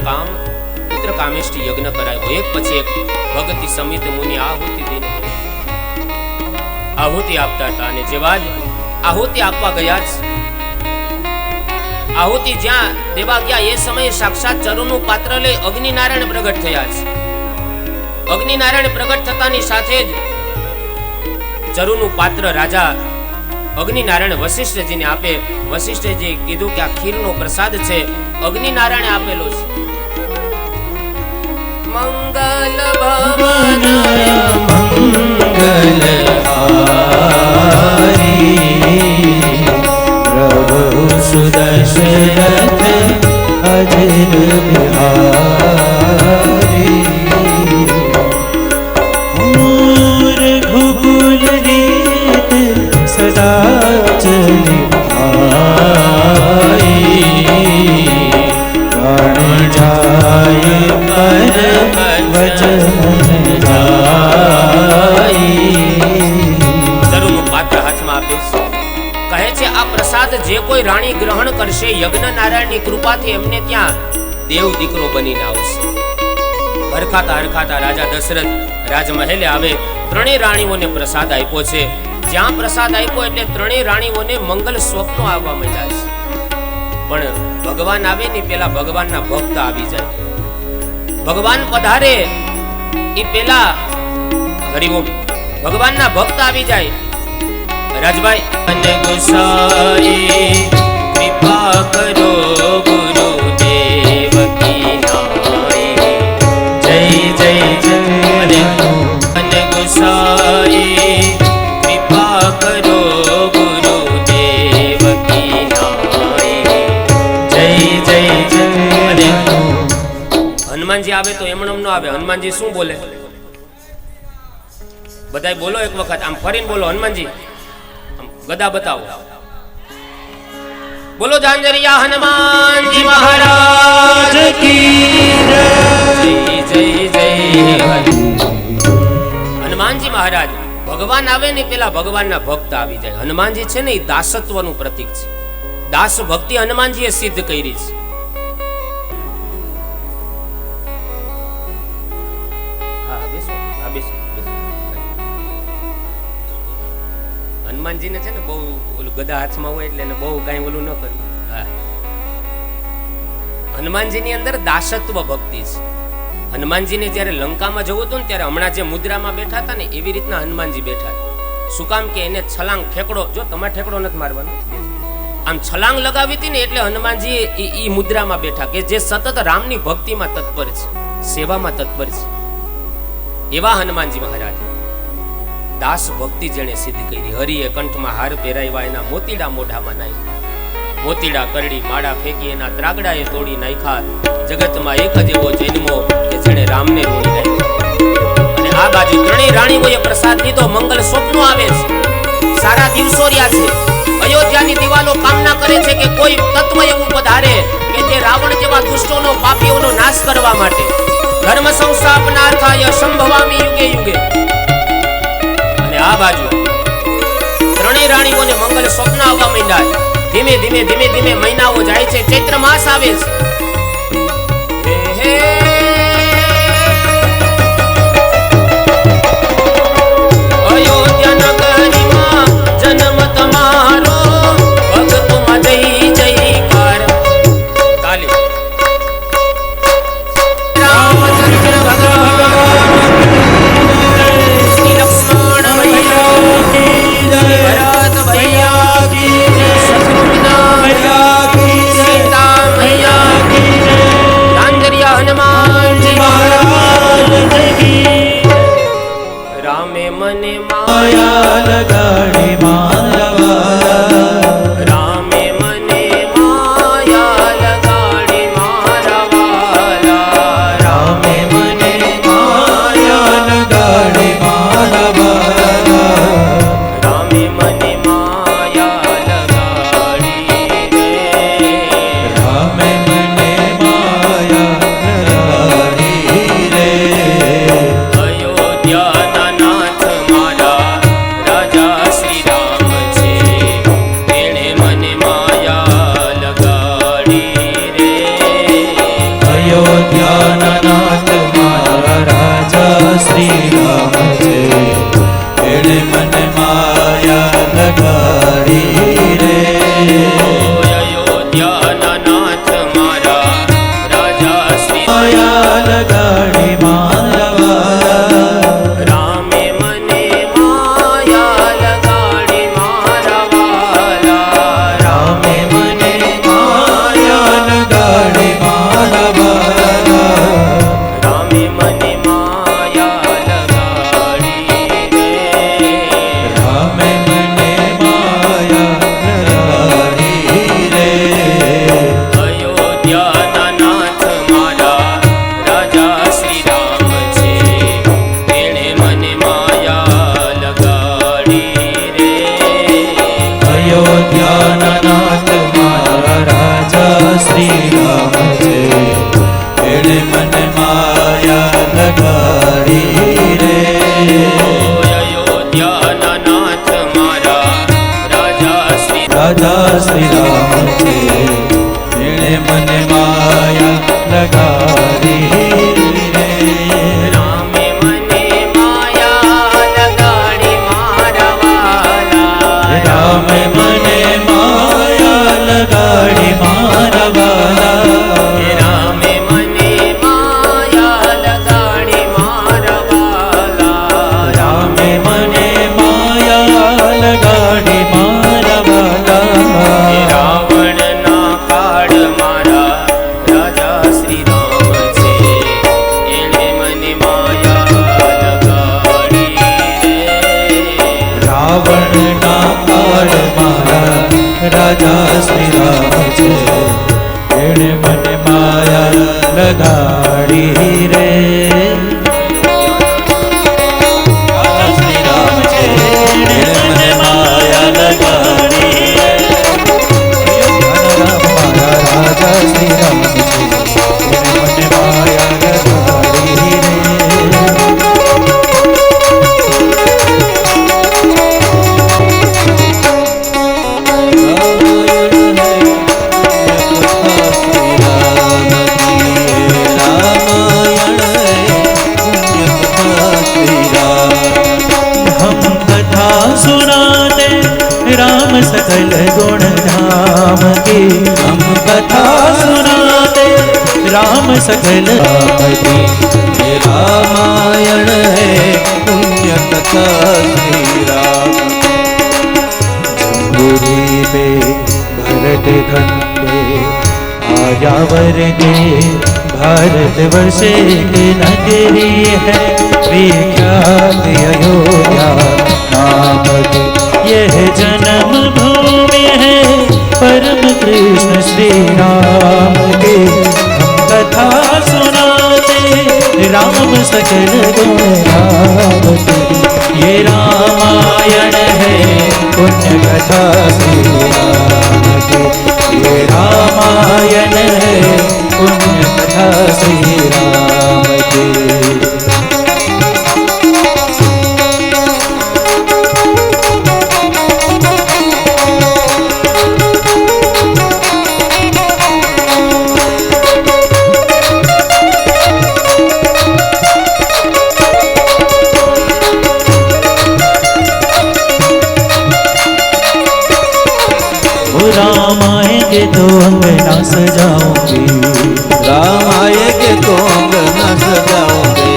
કામેષ્ટિ યજ્ઞ કરાવ્યો. એક પછી એક ભગતિ સમિત મુનિ આહુતિ દઈને આહુતિ આપતા હતા. અને જેવા જ આહુતિ આપવા ગયા જ, આહુતિ જ્યાં દેવા ગયા એ સમયે સાક્ષાત ચરુનું પાત્ર લઈ અગ્નિનારાયણ પ્રગટ થયા છે. અગ્નિનારાયણ પ્રગટ થતાની સાથે જ ચરુનું પાત્ર રાજા અગ્નિનારાયણ વશિષ્ઠજીને આપે. વશિષ્ઠજી કીધું કે આ ખીરનો પ્રસાદ છે, અગ્નિનારાયણે આપેલો છે. મંગલ ભવન મંગલહારી પ્રભુ સુદશરથ અજર બિહારી. રઘુકુલ રીત સદા ચલી આઈ. પ્રાણ જાય પર વચન જાય. ચરુનું પાત્ર હાથમાં આપે છે. કહે છે આ પ્રસાદ જે કોઈ રાણી ગ્રહણ કરશે, યજ્ઞ નારાયણની કૃપાથી એમને ત્યાં દેવ દીકરો બનીને આવશે. હરખાતા હરખાતા રાજા દશરથ રાજમહેલે આવે. ત્રણેય રાણીઓને પ્રસાદ આપ્યો છે. જ્યાં પ્રસાદ આપ્યો એટલે ત્રણેય રાણીઓને મંગલ સ્વપ્નો આવવા માંડ્યા છે. પણ ભગવાન આવે ને પેલા ભગવાનના ભક્ત આવી જાય. ભગવાન પધારે એ પેલા હરિઓમ ભગવાનના ભક્ત આવી જાય. રાજભાઈ અને ગુસાઈ કૃપા કરો ગુરુદેવ કી નાઈ. જય જય જય અને ગુસાઈ કૃપા કરો ગુરુદેવ કી નાઈ. જય જય જય. હનુમાનજી આવે તો એમણે ન આવે. હનુમાનજી શું બોલે? બધાય બોલો એક વખત, આમ ફરીને બોલો. હનુમાનજી ગદા બતાવો. બોલો જાંજરિયા હનુમાનજી મહારાજ કી જય. જય જય હનુમાનજી મહારાજ. ભગવાન આવે ને પેલા ભગવાનના ભક્ત આવી જાય. હનુમાનજી છે ને એ દાસત્વનું પ્રતીક છે. દાસ ભક્તિ હનુમાનજીએ સિદ્ધ કરી છે. હનુમાનજીને છે ને બહુ ઓલું ગદા હાથમાં હોય એટલે એને બહુ કાંઈ ઓલું ન કર્યું. હા, હનુમાનજીની અંદર દાસત્વ ભક્તિ છે. હનુમાનજીને જ્યારે લંકામાં જવું હતું ને ત્યારે હમણાં જે મુદ્રામાં બેઠા હતા ને એવી રીતના હનુમાનજી બેઠા. શું કામ કે એને છલાંગ ઠેકડો, જો તમારે ઠેકડો નથી મારવાનો, આમ છલાંગ લગાવી હતી ને એટલે હનુમાનજી એ મુદ્રામાં બેઠા કે જે સતત રામની ભક્તિમાં તત્પર છે, સેવામાં તત્પર છે. એવા હનુમાનજી મહારાજ દાસ ભક્તિ જેણે સિદ્ધ કરી. હરિએ કંઠમાં હાર પહેરાવ્યા, એના મોતીડા મોઢામાં નાખ્યા. મોતીડા કરડી માળા ફેંકી એના ત્રાગડાએ તોડી નાખ્યા. જગતમાં એક જ એવો જન્મો કે જેણે રામને રોડી નાખ્યો. અને આ બાજુ ત્રણેય રાણીઓએ પ્રસાદ લીધો. મંગલ સ્વપ્નો આવે છે. સારા દિવસો રહ્યા છે. અયોધ્યાની દિવાલો કામના કરે છે કે કોઈ તત્વ એવું પધારે કે જે રાવણ જેવા દુષ્ટોનો, પાપીઓનો નાશ કરવા માટે. ધર્મ સંસ્થાપનાર્થાય સંભવામિ યુગે યુગે. અને આ બાજુ ત્રણેય રાણીઓને મંગલ સ્વપ્ન આવવા માંડ્યા. ધીમે ધીમે ધીમે ધીમે મહિનાઓ જાય છે. ચૈત્ર માસ આવે છે. અયોધ્યા નગરીમાં જન્મ તમારો, ભક્તોમાં જય જયકાર. તાલી. રામચંદ્ર ભગવાન શ્રી લક્ષ્મણ ભૈયા કી જય, ભરત ભૈયા કી જય, શત્રુઘ્ન ભૈયા કી જય, સીતા ભૈયા માયા લગાડી મારા વાલા રામે મને માયા લગાડી મારા વાલા રામે મને માયા લગાડી મારા વાલા રામે મને માયા લગાડી રે રામે મને માયા લગાડી રે અયોધ્યાના નાથ મારા રાજા શ્રી રામ છે તેણે મને માયા લગાડી રે અયોધ્યાના નાથ મારા રાજા શ્રી રામ છે એણે મને માયા લગાડી રે અયોધ્યાના નાથ મારા રાજા શ્રી માયા લગાડી મારા વાલા રામે મને માયા લગાડી મારા વાલા રામે મને માયા લગાડી મારા વાલા રામે મને માયા લગાડી રે રામે મને માયા લગાડી રે અયોધ્યાના નાથ મારા રાજા શ્રી રામ છે તેણે મને માયા લગાડી રે અયોધ્યાના નાથ મારા રાજા શ્રી રામ છે એણે મને માયા લગાડી રે અયોધ્યાના નાથ મારા રાજા શ્રી રાજા શ્રી રામ છે એણે મને માયા લગાડી રે રામે મને માયા લગાડી મારા વાલા રામે મને માયા લગાડી મારા વાલા રામે મને માયા લગાડી મારા વાલા રામે મને માયા લગાડી મારા વાલા રાવણના કાળ મારા રાજા શ્રી રામ છે એણે મને માયા લગાડી રે રાવણના કાળ મારા રાજા શ્રી રામ છે એણે મને માયા લગાડી રે રાજા શ્રી રામ છે એણે મને માયા લગાડી રે રામ મારા રાજા શ્રી રામ છે એણે મને માયા લગાડી રે सुनाते राम सकल गुण धाम की हम कथा सुनाते राम सकल राम की ये रामायण है पुण्य कथा श्री राम जम्बूरी में भरत खंडे आयावर के भारत वर्ष की नगरी है विख्यात अयोध्या नाम की यह जन्म भूमि है परम कृष्ण श्री राम की हम कथा सुनाते राम सकल गुण राम की ये रामायण है पुण्य कथा श्री राम की ये रामायण है पुण्य कथा श्री राम की राम आएंगे तो अंगना सजाओगे राम आएंगे तो अंगना सजाओगे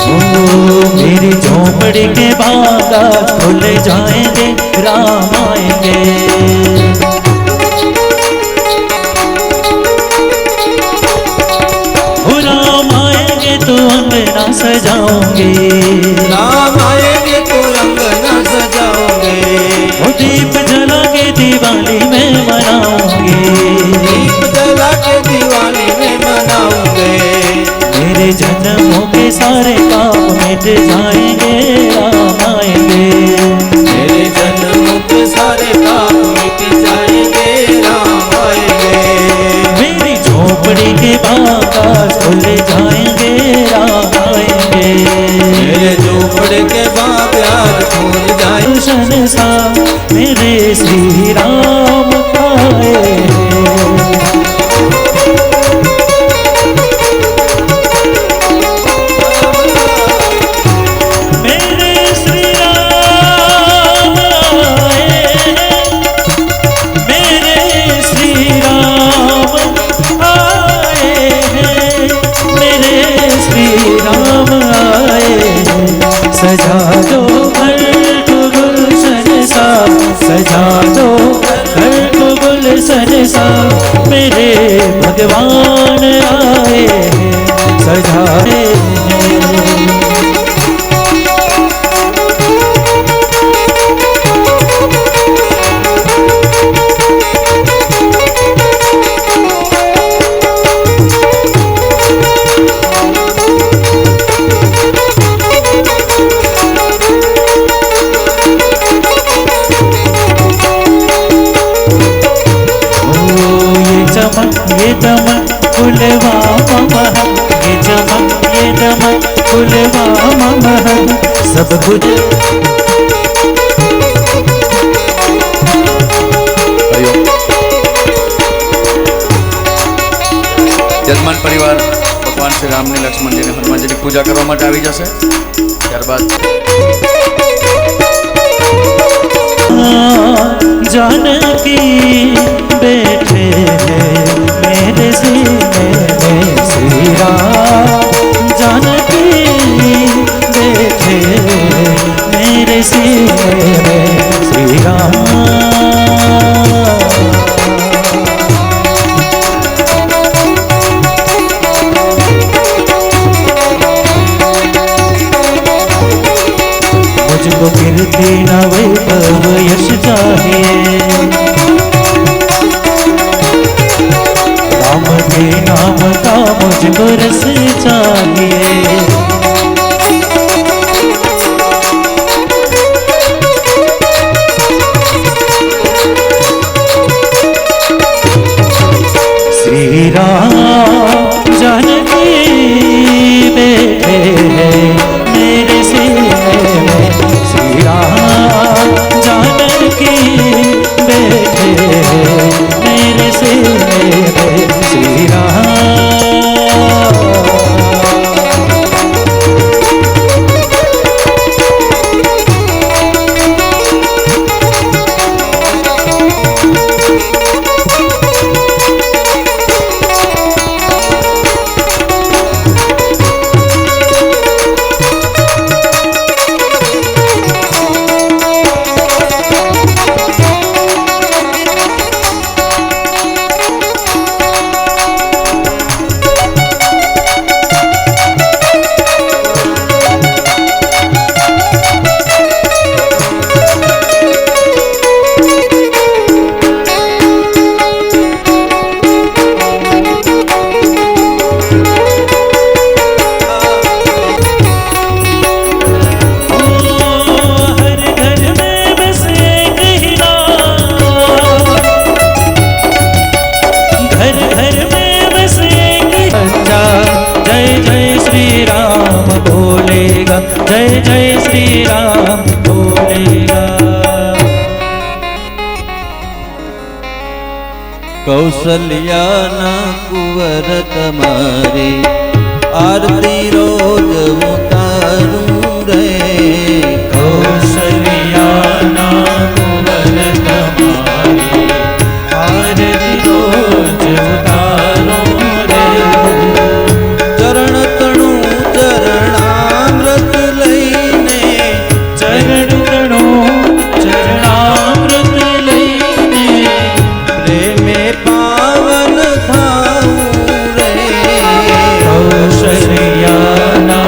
ओ मेरी झोपड़ी के बागा खुल जाएंगे राम आएंगे ओ राम आएंगे तो अंगना सजाऊंगी, राम आएंगे तो अंगना सजाओगे, वो दीप जला के दिवाली में मनाऊंगी, दीप जला के दिवाली में मनाओगे, मेरे जन्मों के सारे पाप मिट जाएंगे, राम आएंगे, मेरे जन्मों के सारे पाप मिट जाएंगे, राम आएंगे, मेरी झोपड़ी के बाकास खुल जाएंगे, राम आएंगे, मेरे झोपड़े के बाप यार खुल जाए, दर्शन सा मेरे श्री राम आए। सजा दो घर को गुलशन सा, सजा दो घर को गुलशन सा, मेरे भगवान आए सजाए। ये दमक फुलवा महक, ये चमक ये दमक फुलवा महक, सब कुछ યજમાન પરિવાર ભગવાન શ્રી રામને લક્ષ્મણજીને હનુમાનજીની પૂજા કરવા માટે આવી જશે. ત્યારબાદ जानकी बैठे हैं मेरे सीने में श्री राम, जानकी बैठे मेरे सीने में श्री राम। मुझको कीर्ति न वैभव यश चाहिए, राम के नाम का मुझको रस चाहिए, श्री राम जानकी बैठे हैं मेरे सीने में, श्री राम जानकी बैठे हैं मेरे सीने में, श्री राम। जय जय श्री राम बोलेगा। कौशल्या ना कुंवर तुम्हारे आरती रोज उतारूं रे, कौशल्या ना कुंवर तुम्हारे आरती रोज उतारूं रे, चरण तणु चरणामृत लईने, चरण तणु चरणामृत लईने, प्रेमे पावन थाऊं रे, कौशल्या ना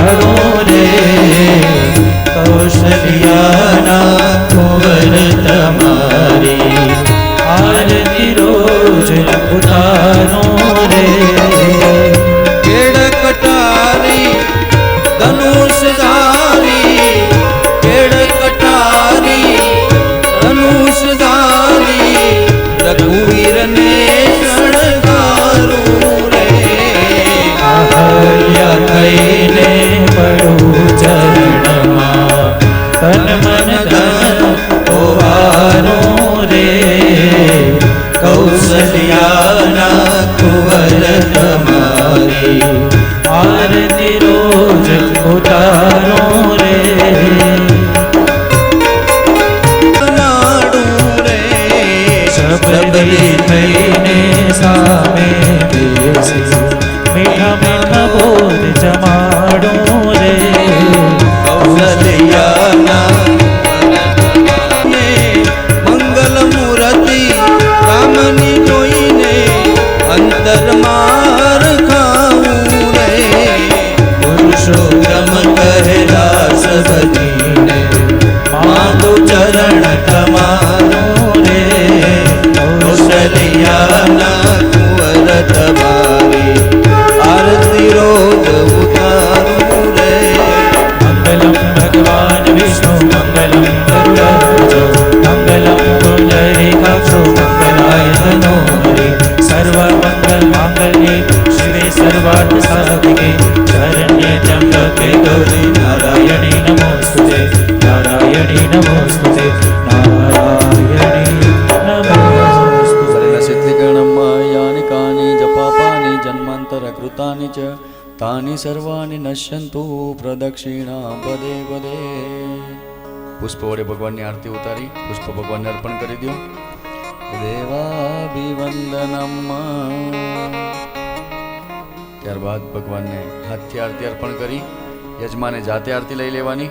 ઉતારો રે કૌશલ્યાના કુંવર તમારી આરતી રોજ ઉતારો રે કેડ કટારી ધનુષધારી કેડ કટારી ધનુષધારી રઘુવીરને શણગારું રે અહલ્યા કઈને પડું ચરણમાં તન મન ધન ઓવારો રે કૌશલ્યાના કુંવર તમારી આરતી રોજ ઉતારો રે નાડું રે સબરી થઈને સામે બેસી મીઠા મીઠા બોલ જમાડો રે કૌશલ્યાના ને મંગલ મૂર્તિ રામની જોઈને અંતરમાં રખાવું રે પુરુષોત્તમ કહેલા સબદીને માંગુ ચરણ તમારો રે કૌશલ્યાના કુંવર તમારી આરતી રોજ ઉતારું રે મંગલમ ભગવાન વિષ્ણુ મંગલમ ગરુડધ્વજો મંગલમ પુંડરીકાક્ષો મંગલાય તનોહરી સર્વમંગલ માંગલ્યે શિવે સર્વાર્થ સાધિકે શરણ્યે ત્ર્યંબકે ગૌરી નારાયણી નમોસ્તુતે નારાયણી નમોસ્તુતે નારાયણી નમોસ્તુતે સિદ્ધિગણમાયાની કાની જપાપાની જન્માંતર કૃતાની ચ તાની સર્વાણી નશ્યંતુ પ્રદક્ષિણા પદે પદે. પુષ્પ વડે ભગવાનની આરતી ઉતારી પુષ્પ ભગવાનને અર્પણ કરી દો. દેવાભિવંદનમ. ત્યારબાદ ભગવાનને હાથથી આરતી અર્પણ કરી યજમાને જાતે આરતી લઈ લેવાની.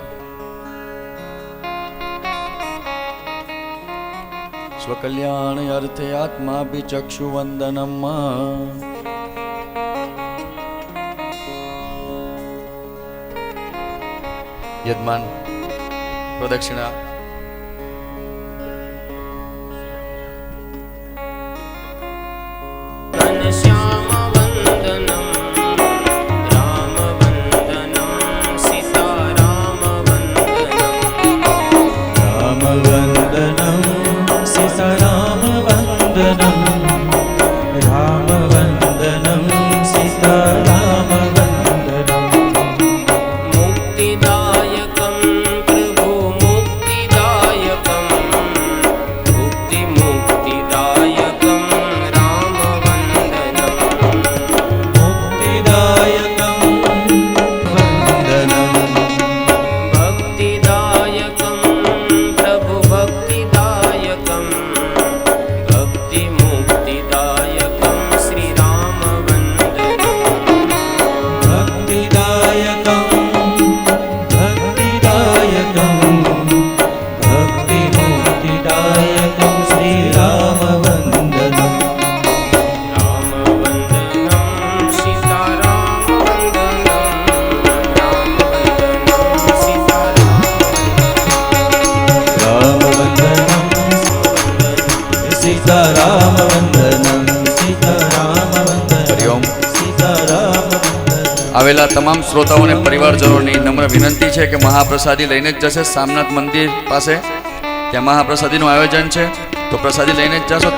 સ્વકલ્યાણ અર્થે આત્માભિ ચક્ષુ વંદનમ. યજમાન પ્રદક્ષિણા ઘનશ્યામ વંદનમ રામ વંદનમ સીતારામ વંદનમ રામ વંદનમ સીતારામ વંદનમ રામ વંદનમ સીતારામ વંદનમ મુક્તિદાયકમ પ્રભુ મુક્તિદાયકમ મુક્તિદાયકમ રામ વંદનમ મુક્તિદાયકમ વંદનમ ભક્તિદાયકમ પ્રભુ ભક્તિદાયકમ ભક્તિ મુક્તિદાયકમ શ્રી રામ વંદનમ ભક્તિદાયકમ ભક્તિદાયકમ ભક્તિ મુક્તિદાયકમ શ્રી રામ વંદનમ રામ વંદનમ સીતારામ વંદનમ રામ વંદનમ સીતારામ રામ વંદનમ સીતારામ વંદનમ સીતારામ વંદનમ હરિઓમ. સીતારામ વંદનમ. આવેલા તમામ શ્રોતાઓને પરિવારજનોની નમ્ર વિનંતી છે કે મહાપ્રસાદી લઈને જ જશે. સામનાથ મંદિર પાસે ત્યાં મહાપ્રસાદીનું આયોજન છે, તો પ્રસાદી લઈને જ જશો.